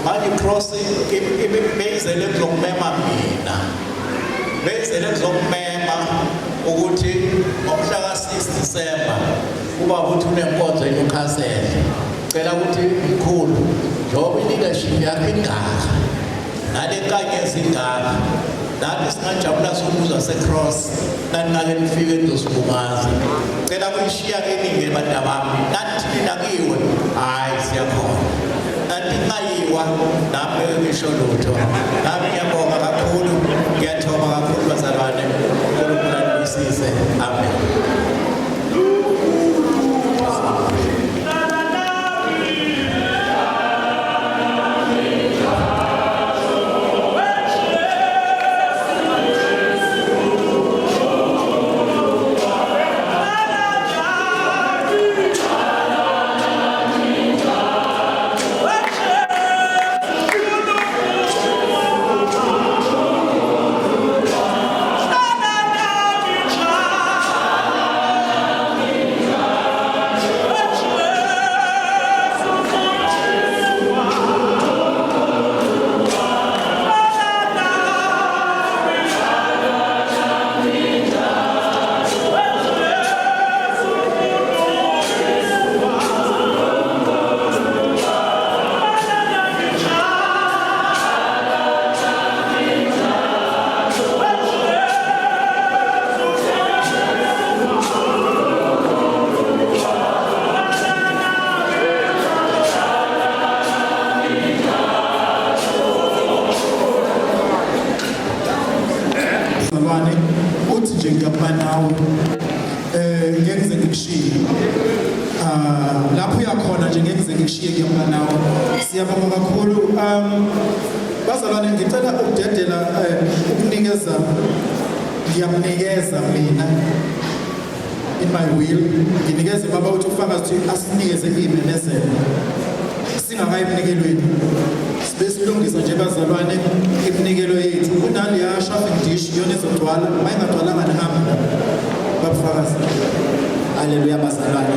Speaker 3: manje i-cross beyizele kuzokumema mina beyizele kuzokumema ukuthi ngomhla ka-6 December kuba ukuthi unenkonzo eNewcastle cela ukuthi mkhulu njengoba i-leadership yakho ingaka nale nkanyezi ingaka nathi singajabula sokuza se-cross naningake nifike nizosibungaza cela kuyishiya keningi bantu bami nathi ninakiwe hayi siyakhona nathi kungayiwa nami ngisho lutho nami ngiyabonga kakhulu ngiyathoba kakhulu bazalwane uNkulunkulu anibusise amen.
Speaker 1: uthi nje ngiyabanawo ngeke ngikushiye lapho uyakhona nje ngeke ngikushiye ngiyabanawo siyabonga kakhulu bazalwane ngicela ukudedela ukunikeza ngiyamnikeza mina in my will nginikeze baba uthi ufakazi ukuthi asinikeze imemezelo singakayimnikelweni besilungisa nje bazalwane iminikelo yethu kunali ya shopping dish yona ezogcwala mayingadwalanga nihamba babufakazi haleluya bazalwane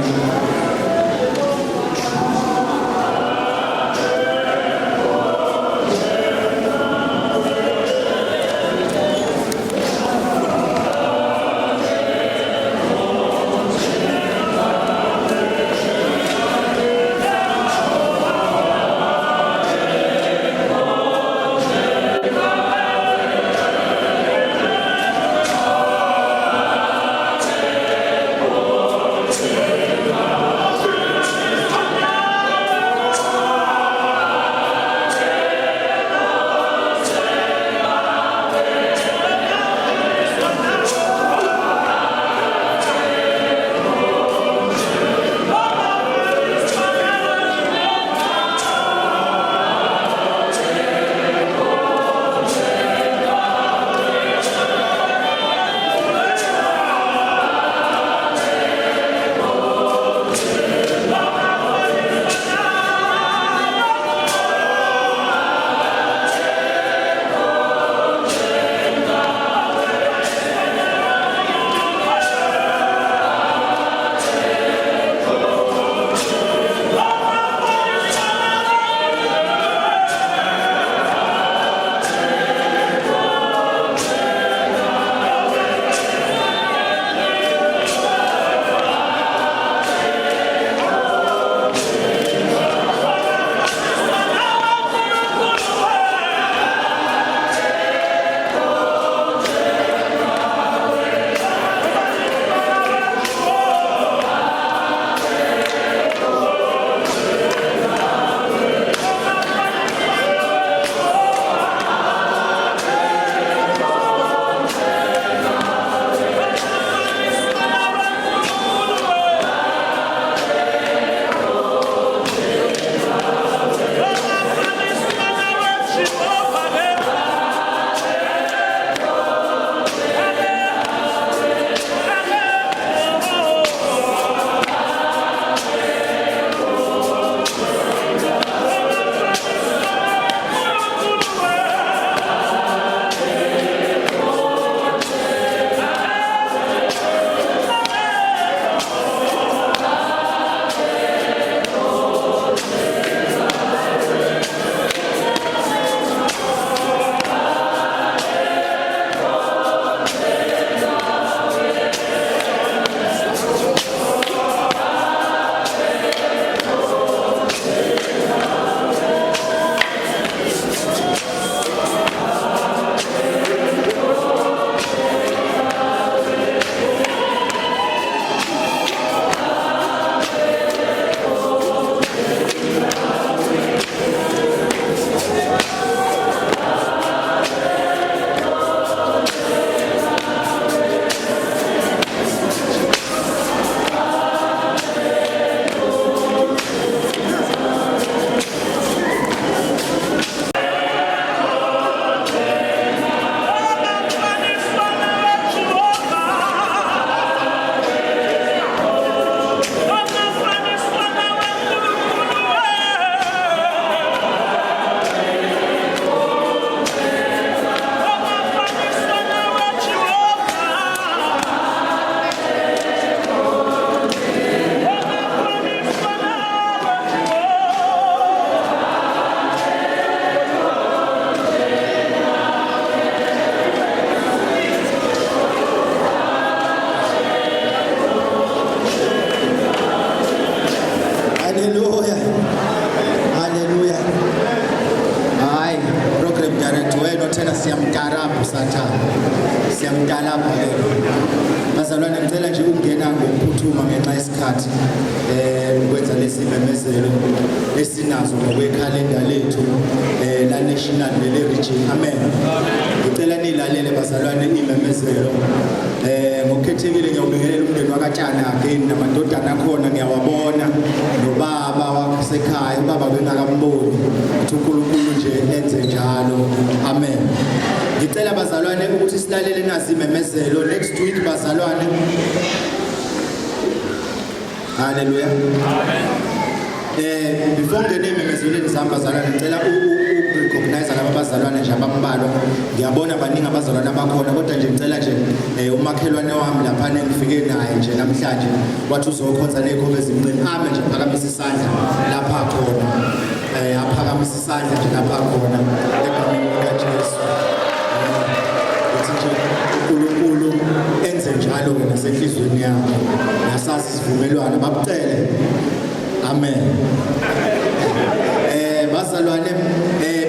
Speaker 4: Joel othena siyamdarabha usathana. Siyamdarabha yena. Bazalwane ngicela nje ukungena ngokuphuthuma ngenxa yesikhathi ukwenza lesi memezelo esinazo ngokwekhalenda lethu la national le region. Amen. Ngicela nilalele bazalwane imemezelo ngokukhethekile ngiyawubingelela umndeni wakaTshana again namadodana akhona ngiyawabona nobaba wasekhaya ubaba bengakamboni uthi uNkulunkulu nje enze njalo. Amen. Ngicela bazalwane ukuthi silalele nazi imemezelo next week bazalwane. Hallelujah. Amen. Before ngene imemezelo zami bazalwane ngicela recognize laba bazalwane nje abambalwa. Ngiyabona baningi abazalwane abakhona kodwa nje ngicela nje umakhelwane wami lapha engifike naye nje namhlanje wathi uzokhonza nekhombe ezimncane ame nje phakamisa isandla lapha khona aphakamisa isandla nje lapha khona egameni likaJesu. uNkulunkulu enze njalo nasenhlizweni yakho nasazi isivumelwano bakucele. Amen. Bazalwane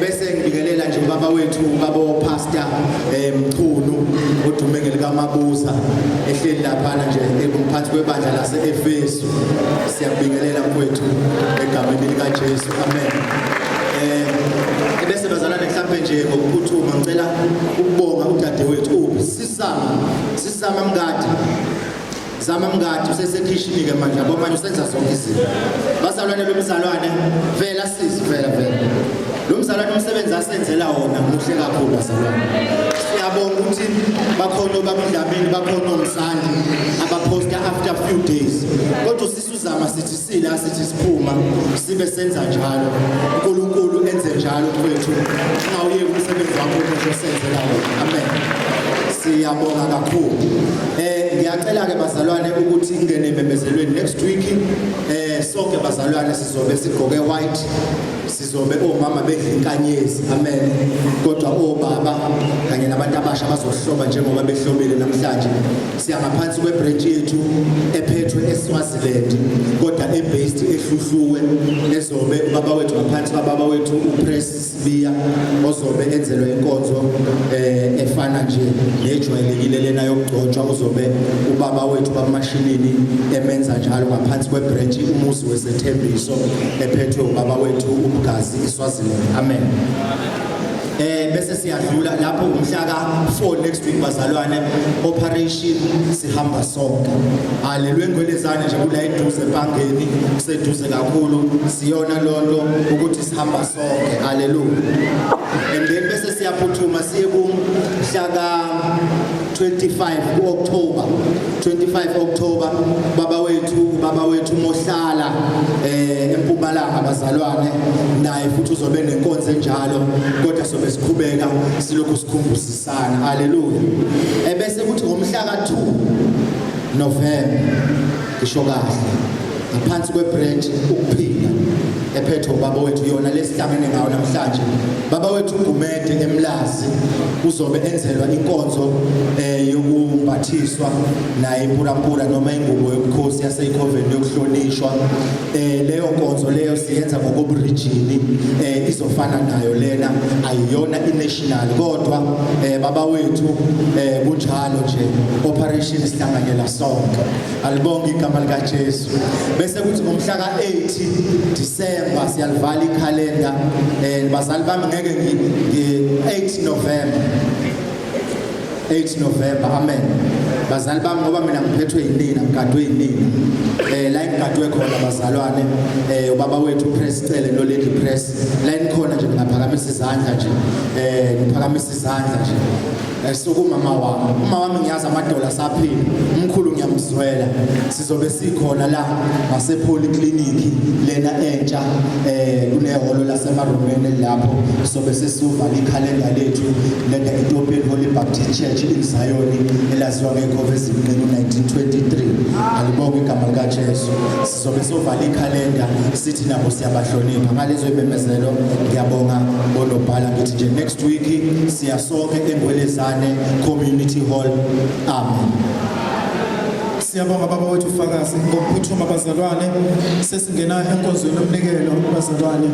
Speaker 4: bese ngibingelela nje ubaba wethu ubaba opastor Mchunu odumeke lika Mabuza ehleli lapha nje ekumphathi kwebandla laseEfeso. Siyabingelela mfowethu egameni lika Jesu. Amen. Bese bazalwane mhlambe nje ngokuphuthuma ngicela ukubonga udadewethu sisama mngadi zama mngadi usesekhishini ke manje yabo manje usenza zonke izinto. Bazalwane lomzalwane vela sisi vela lo mzalwane umsebenzi asenzela wona muhle kakhulu bazalwane. Siyabonga ukuthi bakhona babudlamini bakhona omsandi abaposta after few days kodwa sisuzama sithi sila sithi siphuma sibe senza njalo. uNkulunkulu enze njalo kwethu ungawuyeki umsebenzi wakho osenzela wona. Amen. Siyabonga kakhulu. Ngiyacela ke bazalwane ukuthi ingene ememezelweni next week sonke bazalwane sizobe sigqoke white sizobe omama bedla inkanyezi. Amen. Kodwa obaba kanye nabantu abasha bazohloba njengoba behlobile namhlanje. Siyangaphansi kwebranch yethu ephethwe eSwaziland kodwa ebased eHluhluwe ezobe ubaba wethu ngaphansi kababa wethu uPress Sibiya ozobe enzelwe inkonzo efana nje nejwayelekile lena yokugcotshwa uzobe ubaba wethu bamashinini emenza njalo ngaphansi kwebranch umuzi weSethembiso ephethwe ubaba wethu uMgazi eSwaziland. Amen. Bese siyadlula lapho umhla ka4 next week bazalwane operation sihamba sonke. Haleluya ngwelezane nje kula eduze ebhangeni kuseduze kakhulu siyona lonto ukuthi sihamba sonke. Haleluya. And then bese siyaphuthuma siye kumhla ka 25 October baba wethu Mohlala eMpumalanga bazalwane naye futhi uzobe nenkonzo njalo kodwa sobe siqhubeka silokhu sikhumbusisana. Haleluya. Bese kuthi ngomhla ka2 November ngisho kahle ngaphansi kwebranch ukuphila ephethwe ubaba wethu yona lesihlangene ngawo namhlanje baba wethu uGumede eMlazi uzobe enzelwa inkonzo yokumbathiswa naye impurampura noma ingubo yobukhosi yaseyikhonveni yokuhlonishwa. Leyo nkonzo leyo siyenza ngokobrijini izofana nayo lena ayiyona inational kodwa baba wethu kunjalo nje operation sihlanganyela sonke. Alibonga igama lika Jesu. Bese kuthi ngomhla ka8 December siyalivala ikhalenda bazali bami ngeke ngi8 November. Amen. Bazali bami ngoba mina ngiphethwe yinina ngigadwe yinina la ngigadwe khona bazalwane ubaba wethu Press Cele no Lady Press la nikhona nje ngaphakamisa izandla nje ngiphakamisa izandla nje sokumama wami ngiyazi amadola saphila umkhulu ngiyamzwela sizobe sikhona la ngase polyclinic lena entsha kunehholo lasemarumeni lapho sobe sesivala ikhalenda lethu lena Ethiopian Holy Baptist Church in Zion elaziwa ngekhove ezimnqeni 1923. Alibonga igama lika Jesu. Sizobe sovala ikhalenda sithi nabo siyabahlonipha ngalezo imemezelo. Ngiyabonga bonobhala ngithi nje next week siyasonke eNgwelezane Community Hall. Amen.
Speaker 1: Siyabonga baba wethu ufakazi ngokuphuthuma bazalwane sesingena enkonzweni yomnikelo bazalwane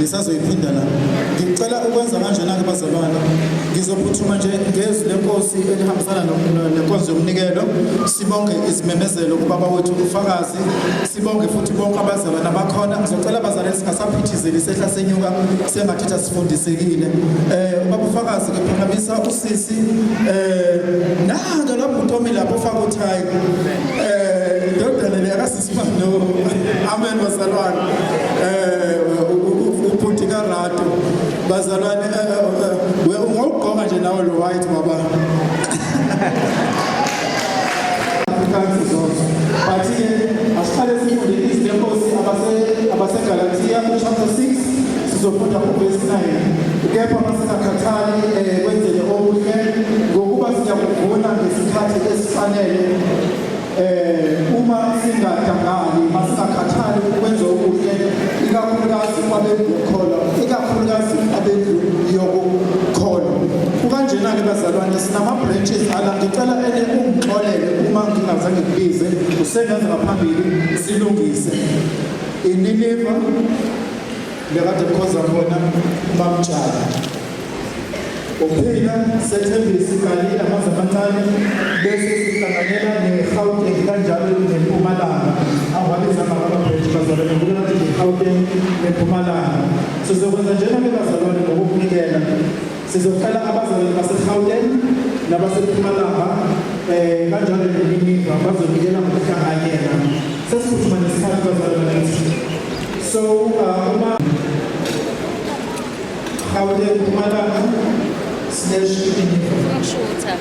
Speaker 1: ngisazoyiphinda la. Ngicela ukwenza kanjena-ke bazalwane, ngizophuthuma nje ngezwi lenkosi elihambisana nenkonzo yomnikelo. Sibonge izimemezelo kubaba wethu uFakazi, sibonge futhi bonke abazalwane abakhona. Ngizocela abazalwane singasaphithizeli sehla senyuka sengathi asifundisekile. Ubaba uFakazi ngiphakamisa usisi nanga lapho uNtomi lapho ufaka uthayi. Indodana le yakasisifano. Amen bazalwane. Uphuthi kaRato bazalwane ungawugqoka nje nawe lo white baba. Afrikaans zonke. Bathi asiqale sifunde izinkosi abaseGalatia chapter 6 sizofunda verse 9. Kepha masingakhathali kwenzele okuhle ngokuba siyakuvuna ngesikhathi esifanele. Uma singadangali masingakhathali ukwenza okuhle ikakhulukazi kwabekukholwa ikakhulukazi abendlu yokukholwa. Kukanjena-ke bazalwane sinama-branches ala ngicela ene ungixolele uma ngingazange ngibize usengenza ngaphambili silungise iNineve lekade kukhoza khona bamtshala uphila sethembisa iGalile amanzi amancane bese sihlanganyela neGauteng kanjalo neMpumalanga angabiza amababhethi bazalwane ngokuthi iGauteng neMpumalanga. Sizokwenza njena-ke bazalwane ngokukunikela. Sizoqala abazalwane baseGauteng nabaseMpumalanga kanjalo neNineve bazonikela ngokuhlanganyela. Sesiphuthuma nesikhathi bazalwane. So uma Gauteng Mpumalanga
Speaker 5: Shorter.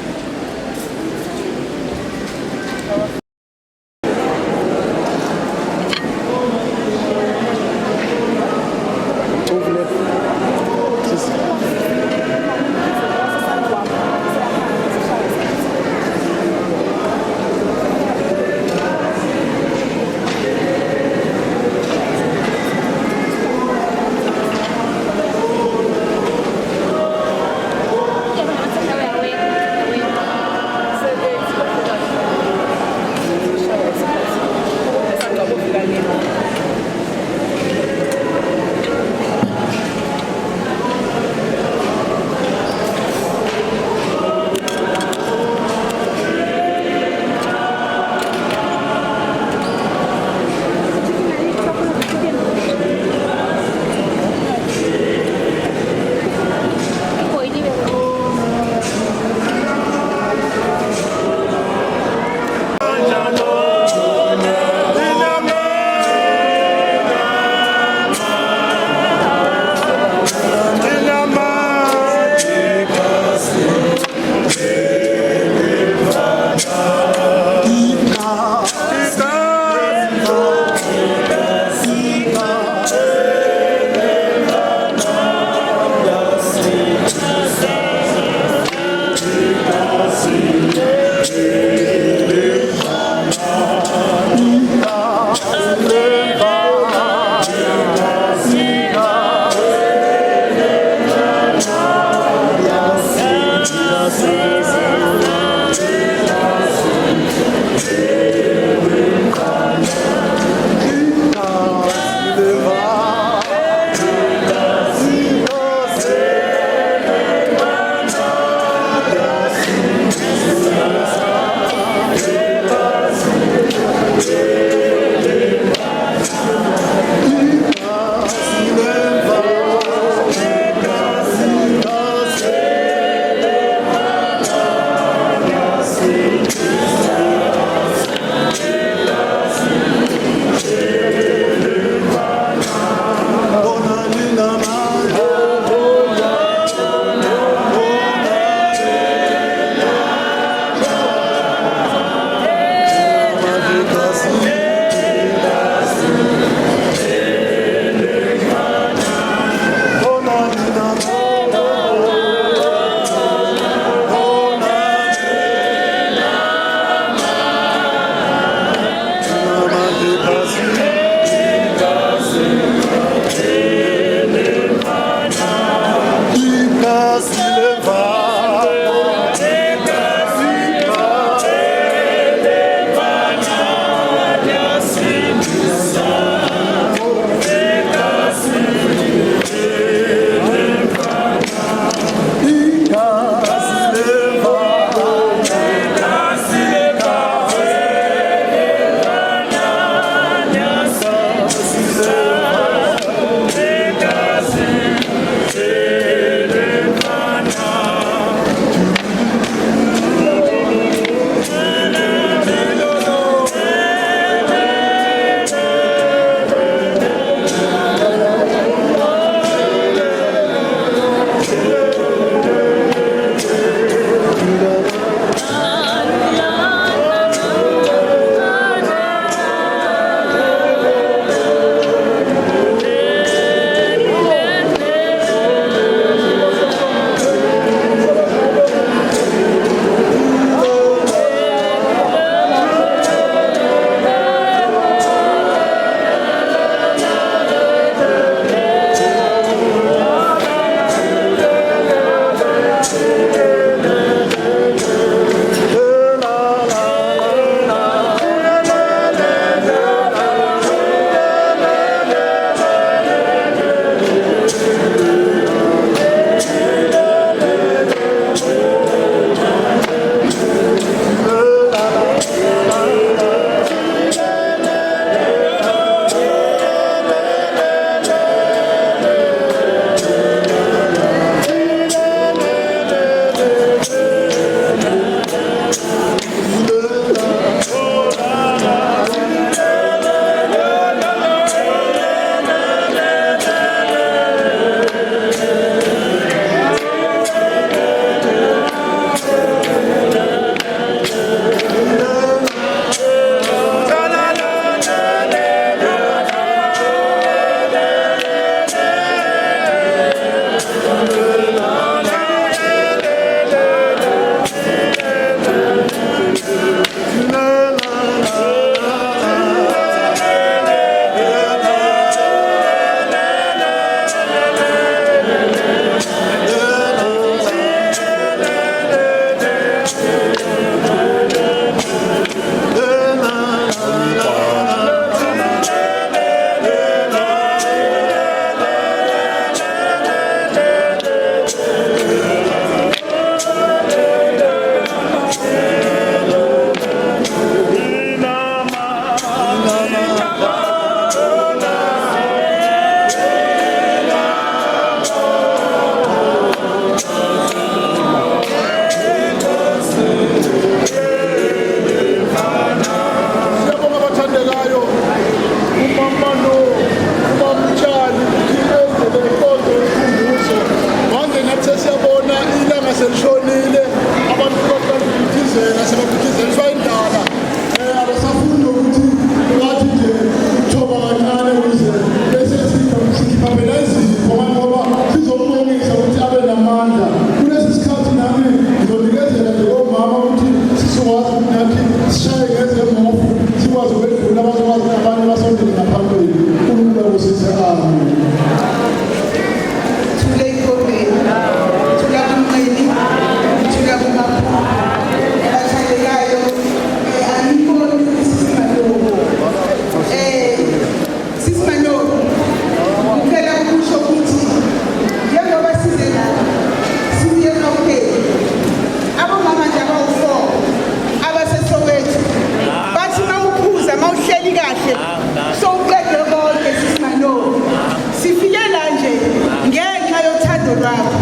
Speaker 5: lwakho.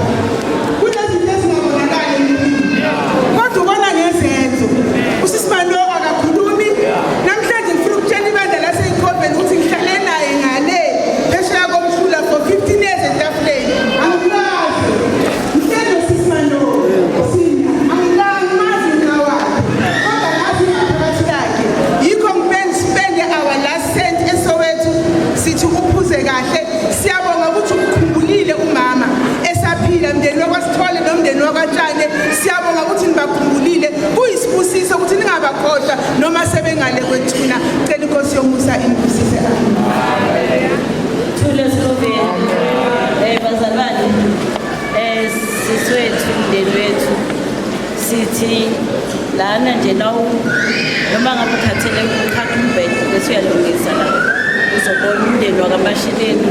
Speaker 5: Kunezinto ezingabonakali empilweni. Kodwa ubona ngezenzo. Usisibalo akakhulumi. Namhlanje ngifuna ukutshela ibandla laseyikhobeni ukuthi ngihlale naye ngale phesheya komfula for 15 years etafuleni. Angilazi. Ngitshela usisibalo. Angilazi ngawakhe. Kodwa nazi phakathi yakhe. Yikho ngipenda spend our last cent eSoweto sithi uphuze kahle. Siyabonga ukuthi ukukhumbulile umama esaphila mndeni wakwaSithole nomndeni wakwaTshane. Siyabonga ukuthi nibakhumbulile. Kuyisibusiso ukuthi ningabakhohlwa noma sebengale kwethuna. Cela inkosi yomusa inibusise.
Speaker 6: Thule Slovenia bazalwane siswethu umndeni wethu sithi lana nje nawo noma ngabe ukhathele ukukhala umbhedo bese uyalungisa la uzobona umndeni wakaMashileni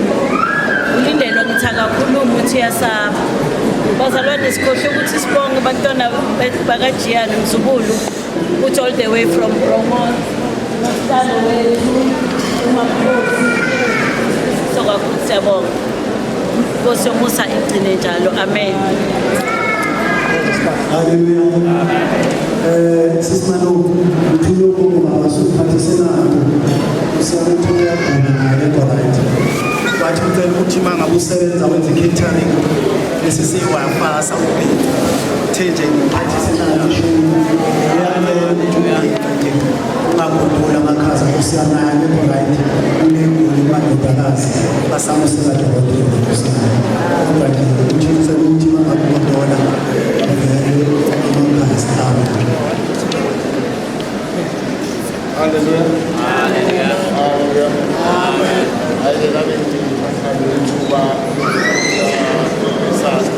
Speaker 6: ulindelwa ngithi akakhuluma ukuthi uyasaba bazalwane sikhohle ukuthi sibonge abantwana bakaJiyani Mzukulu ukuthi all the way from Brongo Nostalo wethu uMaphosi sokakhulu siyabonga Nkosi yomusa igcine njalo amen.
Speaker 7: Hallelujah. Sisimano uthule ukubonga usuphathisena usiyakuthola ngale right. Wathi ucela ukuthi mangabe usebenza wenze catering bese siwafasa ubili. Thenje ngiphathisena ngisho ngakhumbula amakhaza usiyana ngale right. Kunenguli madodakazi basamusiza dokotela usiyana. Kodwa uthi ukuthi mangabe udola
Speaker 2: Hallelujah. Hallelujah. Hallelujah. Amen. Ayela benti kuba sasa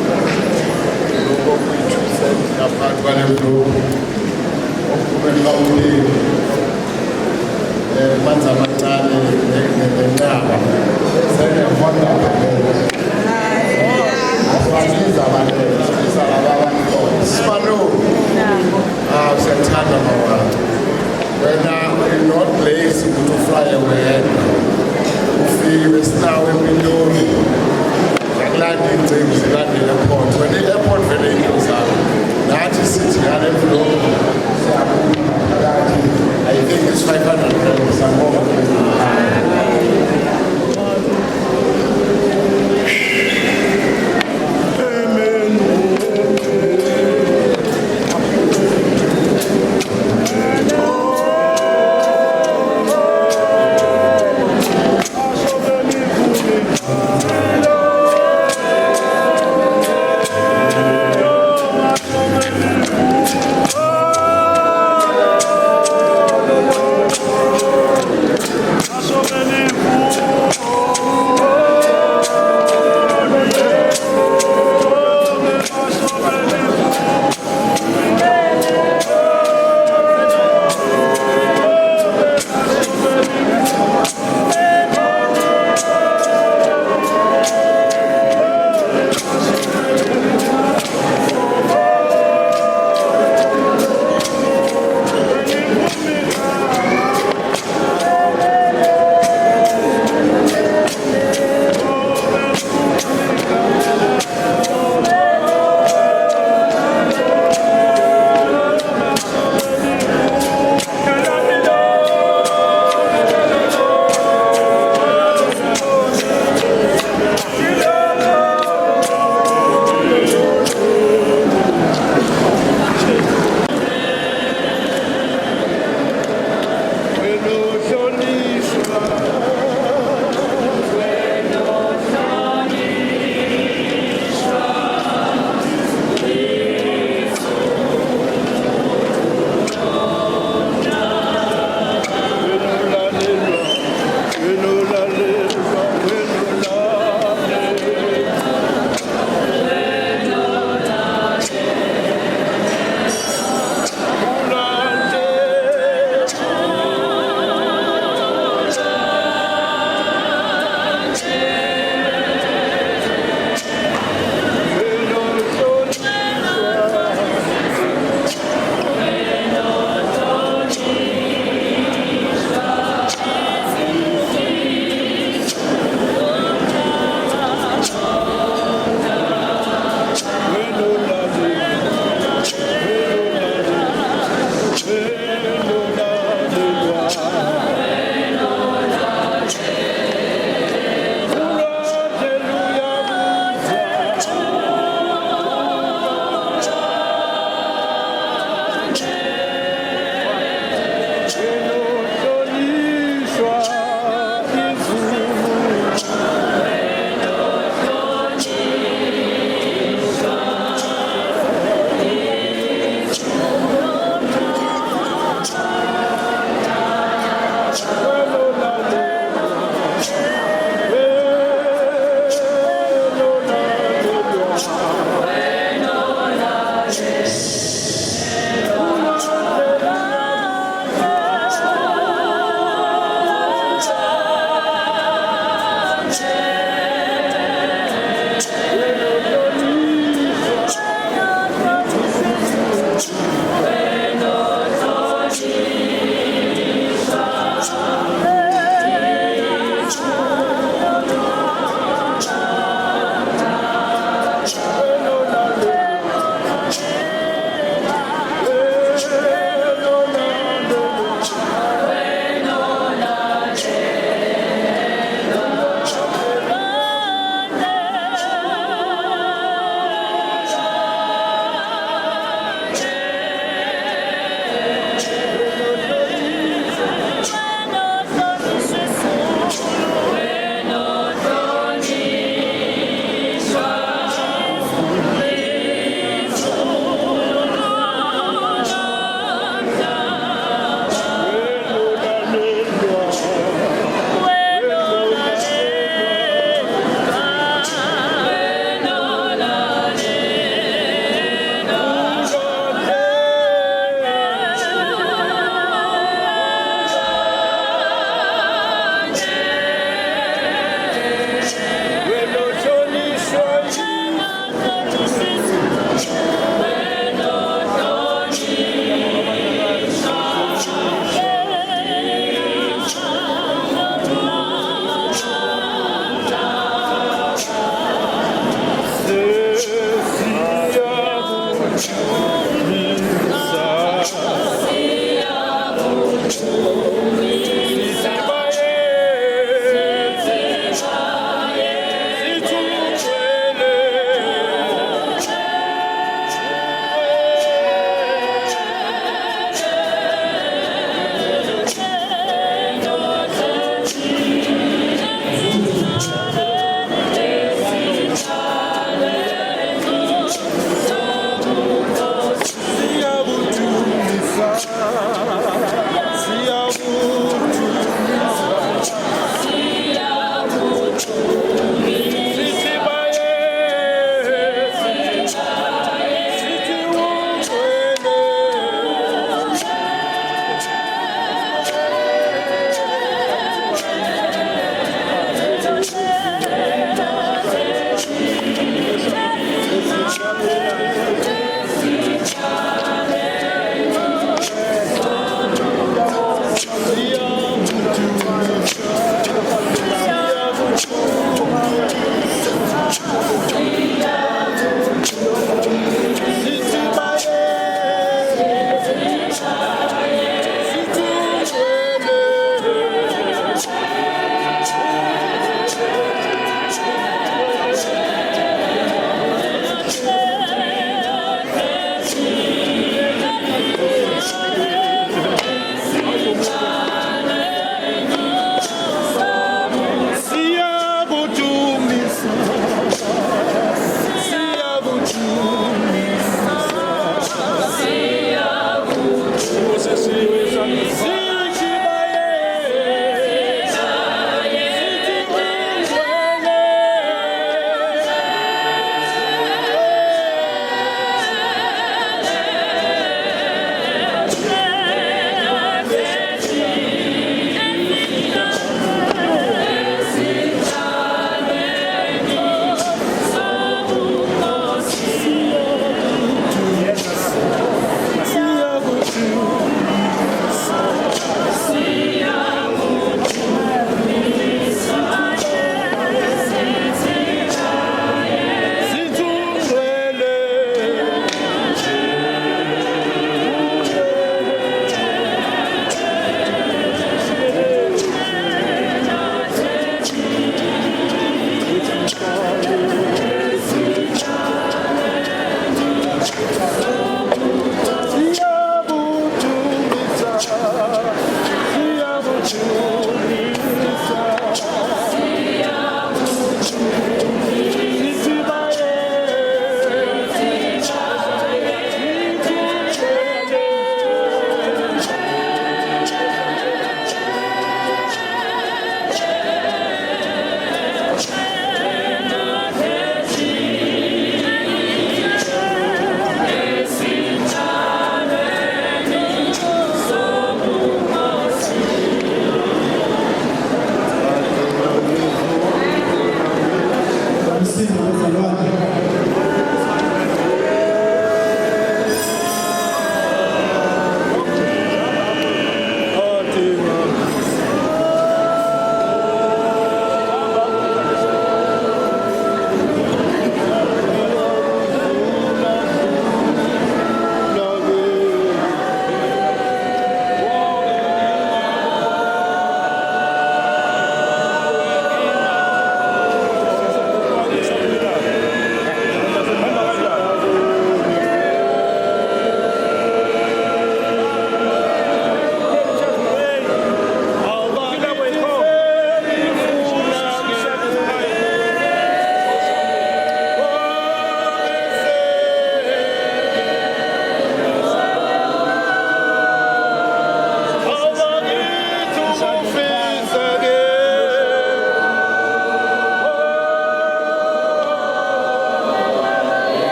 Speaker 2: lokho kuyithusa ngaphansi kwalelo okubeka uli manza amancane nenqaba sengiyafunda asibiza abantu sisalaba Sibalo. Usiyathanda mama. Wena not place to fly away. Ufike besinawe ePitoli. Yakulanda ingcingo zilande airport. When the airport vele into zakho. Nathi sithi ngale flow. I think it's 500 rand.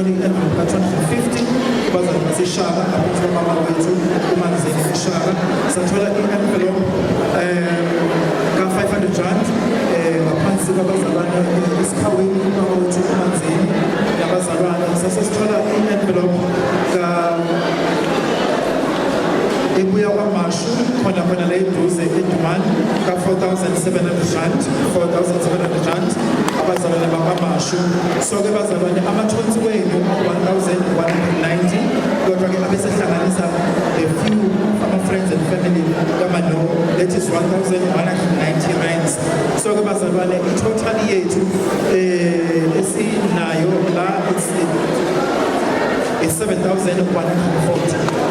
Speaker 1: sathola i-envelope ka-250 kubazali baseshaka ngaphansi kwamama wethu uManzini eShaka. Sathola i-envelope ka-500 rand ngaphansi kwabazalwane esikhaweni umama wethu uManzini nabazalwane. Sasesithola i-envelope ebuya kwaMashu khona la eduze eDumani ka-4,700 rand, 4,700 rand abazalwane bakwaMashu. So-ke bazalwane amathonsi wenu 1,190 kodwa-ke abesehlanganisa a few ama-friends and family kaMano, that is 1,190 rands. So-ke bazalwane i-total yethu esinayo la is 7,140.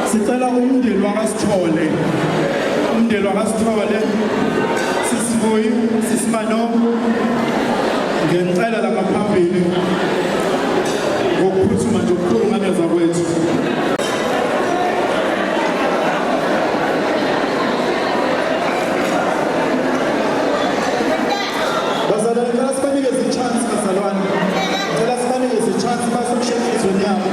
Speaker 1: Sicela umndeni wakasithole. Umndeni wakasithole. Sisibuyi, sisimano. Ngicela la ngaphambili. Ngokuphuthuma nje ukukhuluma zakwethu. Bazalwane, ngicela sibanikeze i-chance bazalwane. Ngicela sibanikeze i-chance basomshaya inhliziyo yabo.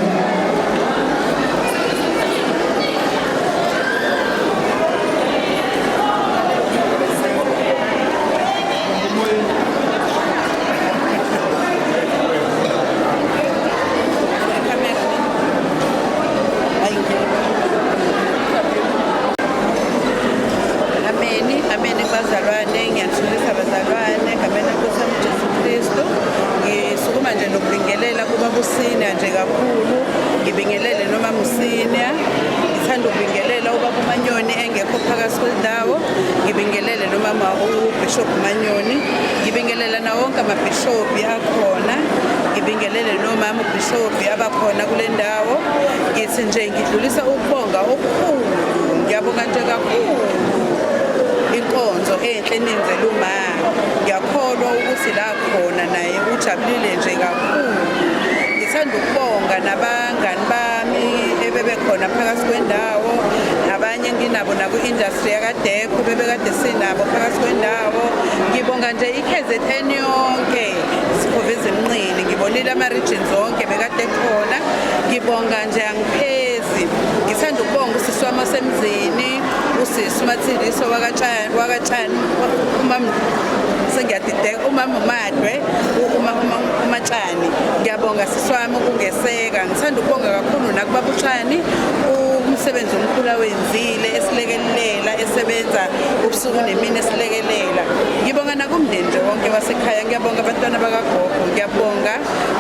Speaker 8: Usina nje kakhulu ngibingelele noma musina ngithanda ukubingelela ubaba uManyoni engekho phakathi kwendawo ngibingelele noma uBishop Manyoni ngibingelela na wonke amabishopi akhona ngibingelele nomama uBishop abakhona kule ndawo ngithi nje ngidlulisa ukubonga okukhulu ngiyabonga nje kakhulu inkonzo enhle nenzela uma ngiyakholwa ukuthi la khona naye ujabulile nje kakhulu ngithanda ukubonga nabangani bami ebebekhona phakathi kwendawo nabanye nginabo naku-industry yakadeko bebekade sinabo phakathi kwendawo ngibonga nje i-KZN yonke Sikhova Mnqini ngibonile ama-regions onke bekade khona ngibonga nje angiphezi ngithanda ukubonga usisi wami osemzini usisi uMathiliso wakatshani sengiyadideka umama uMadwe uMatshani ngiyabonga sisi wami ukungeseka ngithanda ukubonga kakhulu nakubaba uTshani umsebenzi omkhulu awenzile esilekelela esebenza ubusuku nemini esilekelela ngibonga nakumndeni nje wonke wasekhaya ngiyabonga abantwana bakagogo ngiyabonga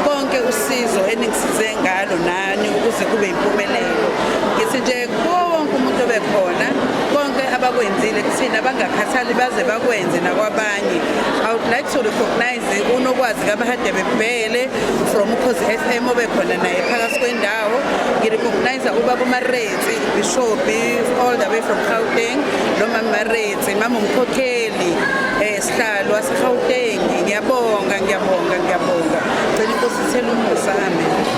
Speaker 8: konke usizo eningisize ngalo nani ukuze kube impumelelo ngithi nje wonke umuntu obekhona konke abakwenzile kuthina bangakhathali baze bakwenze nakwabanye I would like to recognize unokwazi kabahade bebhele from Ukhozi FM obekhona naye phakathi kwendawo ngirecognize ubaba uMaretsi Bishop all the way from Gauteng noma Maretsi mama umkhokheli sihlalo waseGauteng ngiyabonga ngicela Inkosi ithele umusa amen.